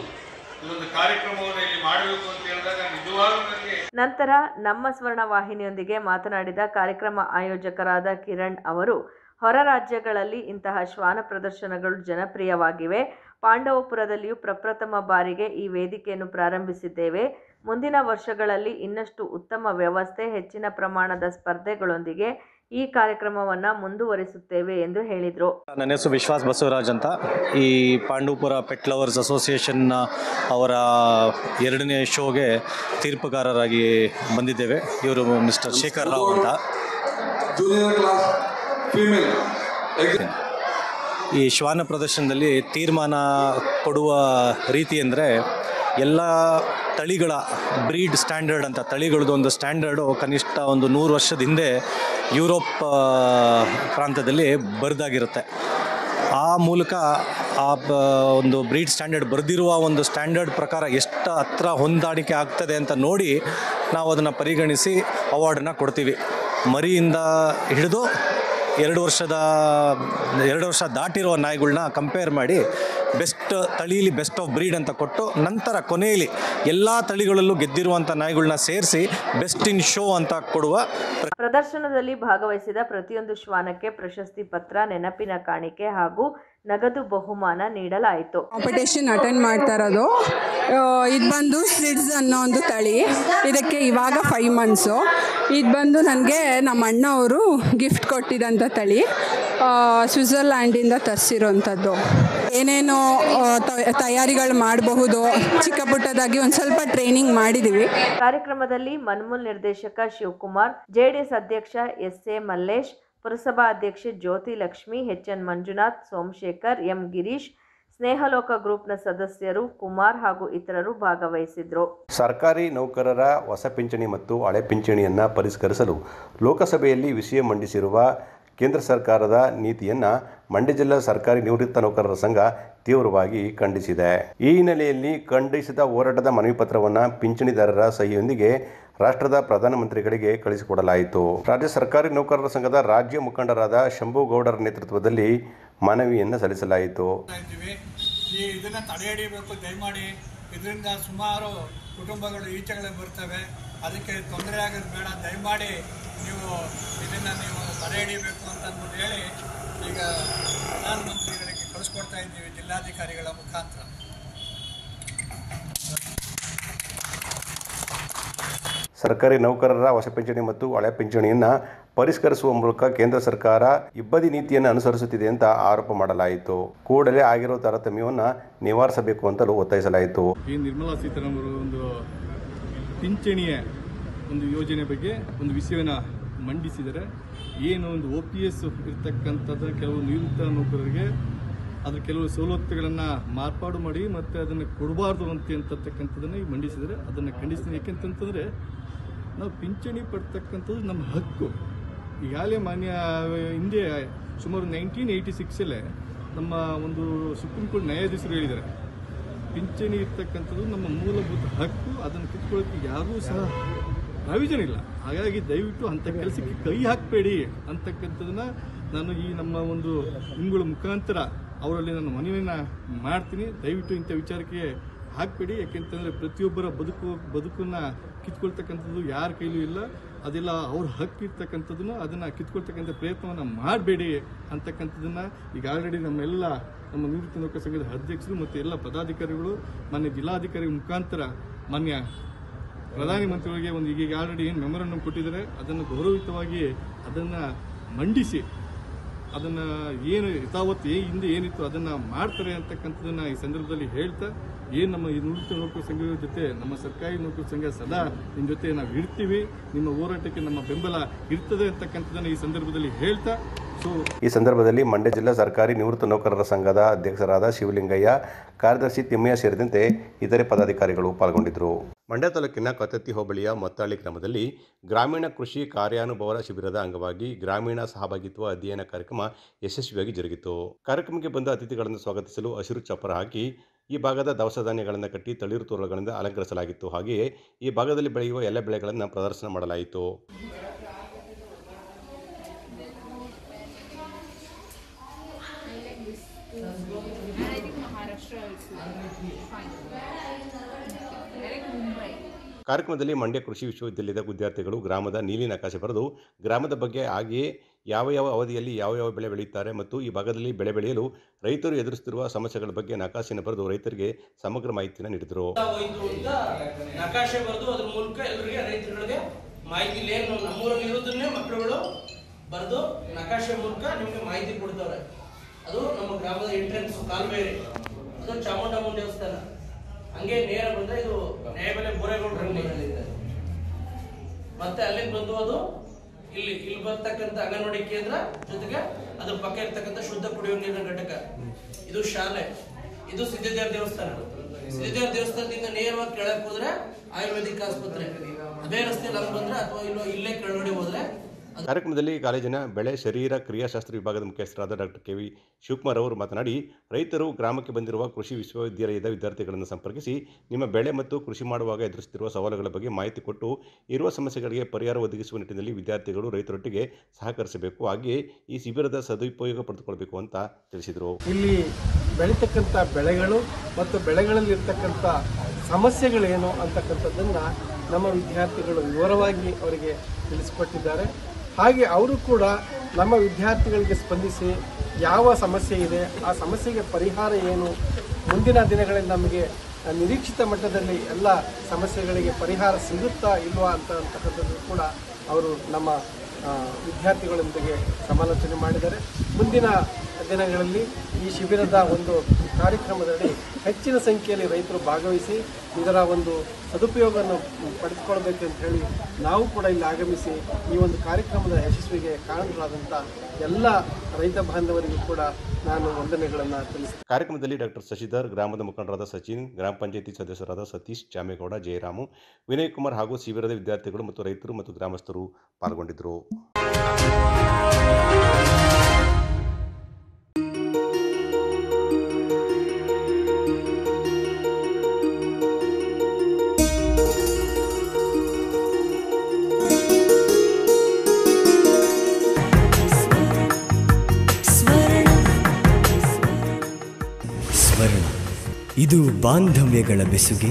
ಇದೊಂದು ಕಾರ್ಯಕ್ರಮವನ್ನು ಇಲ್ಲಿ ಮಾಡಬೇಕು ಅಂತ ಹೇಳಿದಾಗ ನಿಜವಾಗ್ಲೂ ನನಗೆ. ನಂತರ ನಮ್ಮ ಸ್ವರ್ಣ ವಾಹಿನಿಯೊಂದಿಗೆ ಮಾತನಾಡಿದ ಕಾರ್ಯಕ್ರಮ ಆಯೋಜಕರಾದ ಕಿರಣ್ ಅವರು, ಹೊರ ರಾಜ್ಯಗಳಲ್ಲಿ ಇಂತಹ ಶ್ವಾನ ಪ್ರದರ್ಶನಗಳು ಜನಪ್ರಿಯವಾಗಿವೆ. ಪಾಂಡವಪುರದಲ್ಲಿಯೂ ಪ್ರಪ್ರಥಮ ಬಾರಿಗೆ ಈ ವೇದಿಕೆಯನ್ನು ಪ್ರಾರಂಭಿಸಿದ್ದೇವೆ. ಮುಂದಿನ ವರ್ಷಗಳಲ್ಲಿ ಇನ್ನಷ್ಟು ಉತ್ತಮ ವ್ಯವಸ್ಥೆ, ಹೆಚ್ಚಿನ ಪ್ರಮಾಣದ ಸ್ಪರ್ಧೆಗಳೊಂದಿಗೆ ಈ ಕಾರ್ಯಕ್ರಮವನ್ನು ಮುಂದುವರಿಸುತ್ತೇವೆ ಎಂದು ಹೇಳಿದರು. ನನ್ನ ಹೆಸರು ವಿಶ್ವಾಸ್ ಬಸವರಾಜ್ ಅಂತ. ಈ ಪಾಂಡವಪುರ ಪೆಟ್ ಲವರ್ಸ್ ಅಸೋಸಿಯೇಷನ್ನ ಅವರ 2ನೇ ಶೋಗೆ ತೀರ್ಪುಗಾರರಾಗಿ ಬಂದಿದ್ದೇವೆ. ಇವರು ಮಿಸ್ಟರ್ ಶೇಖರ್ ರಾವ್ ಅಂತ. ಈ ಶ್ವಾನ ಪ್ರದರ್ಶನದಲ್ಲಿ ತೀರ್ಮಾನ ಕೊಡುವ ರೀತಿ ಅಂದರೆ ಎಲ್ಲ ತಳಿಗಳ ಬ್ರೀಡ್ ಸ್ಟ್ಯಾಂಡರ್ಡ್ ಅಂತ, ತಳಿಗಳದ್ದು ಒಂದು ಸ್ಟ್ಯಾಂಡರ್ಡು ಕನಿಷ್ಠ ಒಂದು 100 ವರ್ಷದ ಹಿಂದೆ ಯುರೋಪ್ ಪ್ರಾಂತ್ಯದಲ್ಲಿ ಬರೆದಾಗಿರುತ್ತೆ. ಆ ಮೂಲಕ ಆ ಒಂದು ಬ್ರೀಡ್ ಸ್ಟ್ಯಾಂಡರ್ಡ್ ಬರೆದಿರುವ ಒಂದು ಸ್ಟ್ಯಾಂಡರ್ಡ್ ಪ್ರಕಾರ ಎಷ್ಟು ಹತ್ರ ಹೊಂದಾಣಿಕೆ ಆಗ್ತದೆ ಅಂತ ನೋಡಿ ನಾವು ಅದನ್ನು ಪರಿಗಣಿಸಿ ಅವಾರ್ಡನ್ನು ಕೊಡ್ತೀವಿ. ಮರಿಯಿಂದ ಹಿಡಿದು 2 ವರ್ಷ ದಾಟಿರುವ ನಾಯಿಗಳನ್ನ ಕಂಪೇರ್ ಮಾಡಿ ಬೆಸ್ಟ್ ತಳೀಲಿ ಬೆಸ್ಟ್ ಆಫ್ ಬ್ರೀಡ್ ಅಂತ ಕೊಟ್ಟು, ನಂತರ ಕೊನೆಯಲ್ಲಿ ಎಲ್ಲ ತಳಿಗಳಲ್ಲೂ ಗೆದ್ದಿರುವಂಥ ನಾಯಿಗಳನ್ನ ಸೇರಿಸಿ ಬೆಸ್ಟ್ ಇನ್ ಶೋ ಅಂತ ಕೊಡುವ. ಪ್ರದರ್ಶನದಲ್ಲಿ ಭಾಗವಹಿಸಿದ ಪ್ರತಿಯೊಂದು ಶ್ವಾನಕ್ಕೆ ಪ್ರಶಸ್ತಿ ಪತ್ರ, ನೆನಪಿನ ಕಾಣಿಕೆ ಹಾಗೂ ನಗದು ಬಹುಮಾನ ನೀಡಲಾಯಿತು. ಕಾಂಪಿಟೇಷನ್ ಅಟೆಂಡ್ ಮಾಡ್ತಾ ಇರೋದು. ಇದು ಬಂದು ಸ್ಲಿಡ್ಸ್ ಅನ್ನೋ ಒಂದು ತಳಿ. ಇದಕ್ಕೆ ಇವಾಗ 5 ಮಂತ್ಸು. ಇದು ಬಂದು ನನಗೆ ನಮ್ಮ ಅಣ್ಣವರು ಗಿಫ್ಟ್ ಕೊಟ್ಟಿದ್ದಂಥ ತಳಿ, ಸ್ವಿಟ್ಜರ್ಲ್ಯಾಂಡಿಂದ ತರಿಸಿರೋಂಥದ್ದು. ಏನೇನು ತಯಾರಿಗಳು ಮಾಡಬಹುದು, ಚಿಕ್ಕ ಪುಟ್ಟದಾಗಿ ಒಂದು ಸ್ವಲ್ಪ ಟ್ರೈನಿಂಗ್ ಮಾಡಿದ್ದೀವಿ. ಕಾರ್ಯಕ್ರಮದಲ್ಲಿ ಮನ್ಮೂಲ್ ನಿರ್ದೇಶಕ ಶಿವಕುಮಾರ್, ಜೆಡಿಎಸ್ ಅಧ್ಯಕ್ಷ ಎಸ್.ಎ. ಮಲ್ಲೇಶ್, ಪುರಸಭಾ ಅಧ್ಯಕ್ಷೆ ಜ್ಯೋತಿ ಲಕ್ಷ್ಮಿ, ಎಚ್.ಎನ್. ಮಂಜುನಾಥ್, ಸೋಮಶೇಖರ್, ಎಂ. ಗಿರೀಶ್, ಸ್ನೇಹಲೋಕ ಗ್ರೂಪ್ನ ಸದಸ್ಯರು, ಕುಮಾರ್ ಹಾಗೂ ಇತರರು ಭಾಗವಹಿಸಿದ್ರು. ಸರ್ಕಾರಿ ನೌಕರರ ಹೊಸ ಪಿಂಚಣಿ ಮತ್ತು ಹಳೆ ಪಿಂಚಣಿಯನ್ನು ಪರಿಷ್ಕರಿಸಲು ಲೋಕಸಭೆಯಲ್ಲಿ ವಿಷಯ ಮಂಡಿಸಿರುವ ಕೇಂದ್ರ ಸರ್ಕಾರದ ನೀತಿಯನ್ನು ಮಂಡ್ಯ ಜಿಲ್ಲಾ ಸರ್ಕಾರಿ ನಿವೃತ್ತ ನೌಕರರ ಸಂಘ ತೀವ್ರವಾಗಿ ಖಂಡಿಸಿದೆ. ಈ ಹಿನ್ನೆಲೆಯಲ್ಲಿ ಖಂಡಿಸಿದ ಹೋರಾಟದ ಮನವಿ ಪತ್ರವನ್ನು ಪಿಂಚಣಿದಾರರ ಸಹಿಯೊಂದಿಗೆ ರಾಷ್ಟ್ರದ ಪ್ರಧಾನಮಂತ್ರಿಗಳಿಗೆ ಕಳಿಸಿಕೊಡಲಾಯಿತು. ರಾಜ್ಯ ಸರ್ಕಾರಿ ನೌಕರರ ಸಂಘದ ರಾಜ್ಯ ಮುಖಂಡರಾದ ಶಂಭು ಗೌಡರ ನೇತೃತ್ವದಲ್ಲಿ ಮನವಿಯನ್ನು ಸಲ್ಲಿಸಲಾಯಿತು. ಇದನ್ನು ತಡೆ ಹಿಡಿಯಬೇಕು ದಯಮಾಡಿ. ಇದರಿಂದ ಸುಮಾರು ಕುಟುಂಬಗಳು ಈಚೆಗಳು ಬರ್ತವೆ. ಅದಕ್ಕೆ ತೊಂದರೆ ಆಗೋದು ಬೇಡ. ದಯಮಾಡಿ ನೀವು ಇದನ್ನು ತಡೆ ಹಿಡಿಯಬೇಕು ಅಂತ ಹೇಳಿ ಈಗ ಪ್ರಧಾನಮಂತ್ರಿಗಳಿಗೆ ಕಳಿಸ್ಕೊಡ್ತಾ ಇದ್ದೀವಿ ಜಿಲ್ಲಾಧಿಕಾರಿಗಳ ಮುಖಾಂತರ. ಸರ್ಕಾರಿ ನೌಕರರ ಹೊಸ ಪಿಂಚಣಿ ಮತ್ತು ಹಳೆ ಪಿಂಚಣಿಯನ್ನು ಪರಿಷ್ಕರಿಸುವ ಮೂಲಕ ಕೇಂದ್ರ ಸರ್ಕಾರ ಇಬ್ಬದಿ ನೀತಿಯನ್ನು ಅನುಸರಿಸುತ್ತಿದೆ ಅಂತ ಆರೋಪ ಮಾಡಲಾಯಿತು. ಕೂಡಲೇ ಆಗಿರೋ ತಾರತಮ್ಯವನ್ನು ನಿವಾರಿಸಬೇಕು ಅಂತಲೂ ಒತ್ತಾಯಿಸಲಾಯಿತು. ಈ ನಿರ್ಮಲಾ ಸೀತಾರಾಮನ್ ಅವರು ಒಂದು ಪಿಂಚಣಿಯ ಒಂದು ಯೋಜನೆ ಬಗ್ಗೆ ಒಂದು ವಿಷಯವನ್ನು ಮಂಡಿಸಿದರೆ, ಏನು ಒಂದು OPS ಇರ್ತಕ್ಕಂಥದ್ದು ಕೆಲವು ನಿವೃತ್ತ ನೌಕರರಿಗೆ ಅದರ ಕೆಲವು ಸವಲತ್ತುಗಳನ್ನು ಮಾರ್ಪಾಡು ಮಾಡಿ ಮತ್ತು ಅದನ್ನು ಕೊಡಬಾರ್ದು ಅಂತಕ್ಕಂಥದ್ದನ್ನು ಮಂಡಿಸಿದರೆ ಅದನ್ನು ಖಂಡಿಸ್ತೀನಿ. ಯಾಕೆಂತಂತಂದರೆ ನಾವು ಪಿಂಚಣಿ ಪಡ್ತಕ್ಕಂಥದ್ದು ನಮ್ಮ ಹಕ್ಕು. ಈಗಾಗಲೇ ಮಾನ್ಯ ಹಿಂದೆ ಸುಮಾರು 1986 ನಮ್ಮ ಒಂದು ಸುಪ್ರೀಂ ಕೋರ್ಟ್ ನ್ಯಾಯಾಧೀಶರು ಹೇಳಿದ್ದಾರೆ, ಪಿಂಚಣಿ ಇರ್ತಕ್ಕಂಥದ್ದು ನಮ್ಮ ಮೂಲಭೂತ ಹಕ್ಕು, ಅದನ್ನು ಕಿತ್ಕೊಳ್ಳೋಕ್ಕೆ ಯಾರೂ ಸಹ ಪ್ರಾವಿಷನ್ ಇಲ್ಲ. ಹಾಗಾಗಿ ದಯವಿಟ್ಟು ಅಂಥ ಕೆಲಸಕ್ಕೆ ಕೈ ಹಾಕಬೇಡಿ ಅಂತಕ್ಕಂಥದ್ದನ್ನು ನಾನು ಈ ನಮ್ಮ ಒಂದು ನಿಮ್ಗಳ ಮುಖಾಂತರ ಅವರಲ್ಲಿ ನಾನು ಮನವಿಯನ್ನು ಮಾಡ್ತೀನಿ. ದಯವಿಟ್ಟು ಇಂಥ ವಿಚಾರಕ್ಕೆ ಹಾಕಬೇಡಿ. ಯಾಕೆಂತಂದರೆ ಪ್ರತಿಯೊಬ್ಬರ ಬದುಕನ್ನು ಕಿತ್ಕೊಳ್ತಕ್ಕಂಥದ್ದು ಯಾರ ಕೈಲೂ ಇಲ್ಲ. ಅದೆಲ್ಲ ಅವ್ರ ಹಕ್ಕು ಇರ್ತಕ್ಕಂಥದ್ದನ್ನು ಅದನ್ನು ಕಿತ್ಕೊಳ್ತಕ್ಕಂಥ ಪ್ರಯತ್ನವನ್ನು ಮಾಡಬೇಡಿ ಅಂತಕ್ಕಂಥದ್ದನ್ನು ಈಗ ಆಲ್ರೆಡಿ ನಮ್ಮ ನಿವೃತ್ತ ನೌಕರ ಸಂಘದ ಅಧ್ಯಕ್ಷರು ಮತ್ತು ಎಲ್ಲ ಪದಾಧಿಕಾರಿಗಳು ಮಾನ್ಯ ಜಿಲ್ಲಾಧಿಕಾರಿ ಮುಖಾಂತರ ಮಾನ್ಯ ಪ್ರಧಾನಿ ಮಂತ್ರಿಗಳಿಗೆ ಒಂದು ಈಗ ಆಲ್ರೆಡಿ ಏನು ಮೆಮೊರಂಡಮ್ ಕೊಟ್ಟಿದ್ದಾರೆ ಅದನ್ನು ಗೌರವಯುತವಾಗಿ ಅದನ್ನು ಮಂಡಿಸಿ ಅದನ್ನು ಏನು ಯಥಾವತ್ತು ಹಿಂದೆ ಏನಿತ್ತು ಅದನ್ನು ಮಾಡ್ತಾರೆ ಅಂತಕ್ಕಂಥದ್ದನ್ನು ಈ ಸಂದರ್ಭದಲ್ಲಿ ಹೇಳ್ತಾ, ಏನು ನಮ್ಮ ಈ ನಿವೃತ್ತ ನೌಕರ ಸಂಘದ ಜೊತೆ ನಮ್ಮ ಸರ್ಕಾರಿ ನೌಕರ ಸಂಘ ಸದಾ ನಿಮ್ಮ ಜೊತೆ ನಾವು ಇರ್ತೀವಿ, ನಿಮ್ಮ ಹೋರಾಟಕ್ಕೆ ನಮ್ಮ ಬೆಂಬಲ ಇರ್ತದೆ ಅಂತಕ್ಕಂಥದ್ದನ್ನು ಈ ಸಂದರ್ಭದಲ್ಲಿ ಹೇಳ್ತಾ. ಈ ಸಂದರ್ಭದಲ್ಲಿ ಮಂಡ್ಯ ಜಿಲ್ಲಾ ಸರ್ಕಾರಿ ನಿವೃತ್ತ ನೌಕರರ ಸಂಘದ ಅಧ್ಯಕ್ಷರಾದ ಶಿವಲಿಂಗಯ್ಯ, ಕಾರ್ಯದರ್ಶಿ ತಿಮ್ಮಯ್ಯ ಸೇರಿದಂತೆ ಇತರೆ ಪದಾಧಿಕಾರಿಗಳು ಪಾಲ್ಗೊಂಡಿದ್ದರು. ಮಂಡ್ಯ ತಾಲೂಕಿನ ಕತ್ತತ್ತಿ ಹೋಬಳಿಯ ಮೊತ್ತಾಳಿ ಗ್ರಾಮದಲ್ಲಿ ಗ್ರಾಮೀಣ ಕೃಷಿ ಕಾರ್ಯಾನುಭವ ಶಿಬಿರದ ಅಂಗವಾಗಿ ಗ್ರಾಮೀಣ ಸಹಭಾಗಿತ್ವ ಅಧ್ಯಯನ ಕಾರ್ಯಕ್ರಮ ಯಶಸ್ವಿಯಾಗಿ ಜರುಗಿತು. ಕಾರ್ಯಕ್ರಮಕ್ಕೆ ಬಂದ ಅತಿಥಿಗಳನ್ನು ಸ್ವಾಗತಿಸಲು ಹಸಿರು ಚಪ್ಪರ ಹಾಕಿ ಈ ಭಾಗದ ದವಸ ಧಾನ್ಯಗಳನ್ನು ಕಟ್ಟಿ ತಳಿರು ತೋರಣಗಳಿಂದ ಅಲಂಕರಿಸಲಾಗಿತ್ತು. ಹಾಗೆಯೇ ಈ ಭಾಗದಲ್ಲಿ ಬೆಳೆಯುವ ಎಲ್ಲ ಬೆಳೆಗಳನ್ನು ಪ್ರದರ್ಶನ ಮಾಡಲಾಯಿತು. ಕಾರ್ಯಕ್ರಮದಲ್ಲಿ ಮಂಡ್ಯ ಕೃಷಿ ವಿಶ್ವವಿದ್ಯಾಲಯದ ವಿದ್ಯಾರ್ಥಿಗಳು ಗ್ರಾಮದ ನೀಲಿ ನಕಾಶೆ ಬರೆದು ಗ್ರಾಮದ ಬಗ್ಗೆ ಹಾಗೆಯೇ ಯಾವ ಅವಧಿಯಲ್ಲಿ ಯಾವ ಬೆಳೆ ಬೆಳೆಯುತ್ತಾರೆ ಮತ್ತು ಈ ಭಾಗದಲ್ಲಿ ಬೆಳೆ ಬೆಳೆಯಲು ರೈತರು ಎದುರಿಸುತ್ತಿರುವ ಸಮಸ್ಯೆಗಳ ಬಗ್ಗೆ ನಕಾಶೆಯನ್ನು ಬರೆದು ರೈತರಿಗೆ ಸಮಗ್ರ ಮಾಹಿತಿಯನ್ನು ನೀಡಿದರು. ನಕಾಶೆ ಬರೆದು ಅದ್ರ ಮೂಲಕ ಎಲ್ಲರಿಗೆ ರೈತರಿಗೆ ಮಾಹಿತಿ ಏನು ನಮ್ಮೂರಲ್ಲಿ ಇರೋದನ್ನೇ ಮಕ್ಕಳುಗಳು ಬರೆದು ನಕಾಶೆ ಮೂಲಕ ನಿಮಗೆ ಮಾಹಿತಿ ಕೊಡ್ತಾರೆ. ಅದು ನಮ್ಮ ಗ್ರಾಮದ ಎಂಟ್ರೆನ್ಸ್ ಕಾಲುವೆ, ಅದು ಚಾಮುಂಡಮ್ಮ ದೇವಸ್ಥಾನ. ಹಂಗೆ ನೇರ ಬಂದ್ರೆ ಇದು ನ್ಯಾಯಬೆಲೆ ಬೋರೇಗೌಡರಲ್ಲಿ ಮತ್ತೆ ಅಲ್ಲಿಂದ ಬಂದು ಅದು ಇಲ್ಲಿ ಬರ್ತಕ್ಕಂಥ ಅಂಗನವಾಡಿ ಕೇಂದ್ರ ಜೊತೆಗೆ ಅದ್ರ ಪಕ್ಕ ಇರ್ತಕ್ಕಂಥ ಶುದ್ಧ ಕುಡಿಯುವ ನೀರಿನ ಘಟಕ, ಇದು ಶಾಲೆ, ಇದು ಸಿದ್ಧದೇವರ ದೇವಸ್ಥಾನ. ಸಿದ್ಧದೇವರ ದೇವಸ್ಥಾನದಿಂದ ನೇರವಾಗಿ ಕೆಳಗೆ ಹೋದ್ರೆ ಆಯುರ್ವೇದಿಕ್ ಆಸ್ಪತ್ರೆ, ಅದೇ ರಸ್ತೆಯಲ್ಲಿ ಹಂಗೆ ಬಂದ್ರೆ ಅಥವಾ ಇಲ್ಲೇ ಕೆಳಗಡೆ ಹೋದ್ರೆ. ಕಾರ್ಯಕ್ರಮದಲ್ಲಿ ಕಾಲೇಜಿನ ಬೆಳೆ ಶರೀರ ಕ್ರಿಯಾಶಾಸ್ತ್ರ ವಿಭಾಗದ ಮುಖ್ಯಸ್ಥರಾದ ಡಾಕ್ಟರ್ ಕೆ.ವಿ. ಶಿವಕುಮಾರ್ ಅವರು ಮಾತನಾಡಿ, ರೈತರು ಗ್ರಾಮಕ್ಕೆ ಬಂದಿರುವ ಕೃಷಿ ವಿಶ್ವವಿದ್ಯಾಲಯದ ವಿದ್ಯಾರ್ಥಿಗಳನ್ನು ಸಂಪರ್ಕಿಸಿ ನಿಮ್ಮ ಬೆಳೆ ಮತ್ತು ಕೃಷಿ ಮಾಡುವಾಗ ಎದುರಿಸುತ್ತಿರುವ ಸವಾಲುಗಳ ಬಗ್ಗೆ ಮಾಹಿತಿ ಕೊಟ್ಟು ಇರುವ ಸಮಸ್ಯೆಗಳಿಗೆ ಪರಿಹಾರ ಒದಗಿಸುವ ನಿಟ್ಟಿನಲ್ಲಿ ವಿದ್ಯಾರ್ಥಿಗಳು ರೈತರೊಟ್ಟಿಗೆ ಸಹಕರಿಸಬೇಕು, ಹಾಗೆಯೇ ಈ ಶಿಬಿರದ ಸದುಪಯೋಗ ಪಡೆದುಕೊಳ್ಳಬೇಕು ಅಂತ ತಿಳಿಸಿದರು. ಇಲ್ಲಿ ಬೆಳೀತಕ್ಕಂಥ ಬೆಳೆಗಳು ಮತ್ತು ಬೆಳೆಗಳಲ್ಲಿ ಇರ್ತಕ್ಕಂಥ ಸಮಸ್ಯೆಗಳೇನು ಅಂತಕ್ಕಂಥದ್ದನ್ನು ನಮ್ಮ ವಿದ್ಯಾರ್ಥಿಗಳು ವಿವರವಾಗಿ ಅವರಿಗೆ ತಿಳಿಸಿಕೊಟ್ಟಿದ್ದಾರೆ. ಹಾಗೆ ಅವರು ಕೂಡ ನಮ್ಮ ವಿದ್ಯಾರ್ಥಿಗಳಿಗೆ ಸ್ಪಂದಿಸಿ ಯಾವ ಸಮಸ್ಯೆ ಇದೆ, ಆ ಸಮಸ್ಯೆಗೆ ಪರಿಹಾರ ಏನು, ಮುಂದಿನ ದಿನಗಳಲ್ಲಿ ನಮಗೆ ನಿರೀಕ್ಷಿತ ಮಟ್ಟದಲ್ಲಿ ಎಲ್ಲ ಸಮಸ್ಯೆಗಳಿಗೆ ಪರಿಹಾರ ಸಿಗುತ್ತಾ ಇಲ್ವಾ ಅಂತಕ್ಕಂಥದ್ದು ಕೂಡ ಅವರು ನಮ್ಮ ವಿದ್ಯಾರ್ಥಿಗಳೊಂದಿಗೆ ಸಮಾಲೋಚನೆ ಮಾಡಿದ್ದಾರೆ. ಮುಂದಿನ ದಿನಗಳಲ್ಲಿ ಈ ಶಿಬಿರದ ಒಂದು ಕಾರ್ಯಕ್ರಮದಲ್ಲಿ ಹೆಚ್ಚಿನ ಸಂಖ್ಯೆಯಲ್ಲಿ ರೈತರು ಭಾಗವಹಿಸಿ ಇದರ ಒಂದು ಸದುಪಯೋಗವನ್ನು ಪಡೆದುಕೊಳ್ಬೇಕು ಅಂತ ಹೇಳಿ ನಾವು ಕೂಡ ಇಲ್ಲಿ ಆಗಮಿಸಿ ಈ ಒಂದು ಕಾರ್ಯಕ್ರಮದ ಯಶಸ್ವಿಗೆ ಕಾರಣರಾದಂಥ ಎಲ್ಲ ರೈತ ಬಾಂಧವರಿಗೂ ಕೂಡ ನಾನು ವಂದನೆಗಳನ್ನು ತಿಳಿಸ್ತೇನೆ. ಕಾರ್ಯಕ್ರಮದಲ್ಲಿ ಡಾಕ್ಟರ್ ಶಶಿಧರ್, ಗ್ರಾಮದ ಮುಖಂಡರಾದ ಸಚಿನ್, ಗ್ರಾಮ ಪಂಚಾಯಿತಿ ಸದಸ್ಯರಾದ ಸತೀಶ್, ಚಾಮೇಗೌಡ, ಜಯರಾಮು, ವಿನಯ್ ಕುಮಾರ್ ಹಾಗೂ ಶಿಬಿರದ ವಿದ್ಯಾರ್ಥಿಗಳು ಮತ್ತು ರೈತರು ಮತ್ತು ಗ್ರಾಮಸ್ಥರು ಪಾಲ್ಗೊಂಡಿದ್ದರು. ಇದು ಬಾಂಧವ್ಯಗಳ ಬೆಸುಗೆ,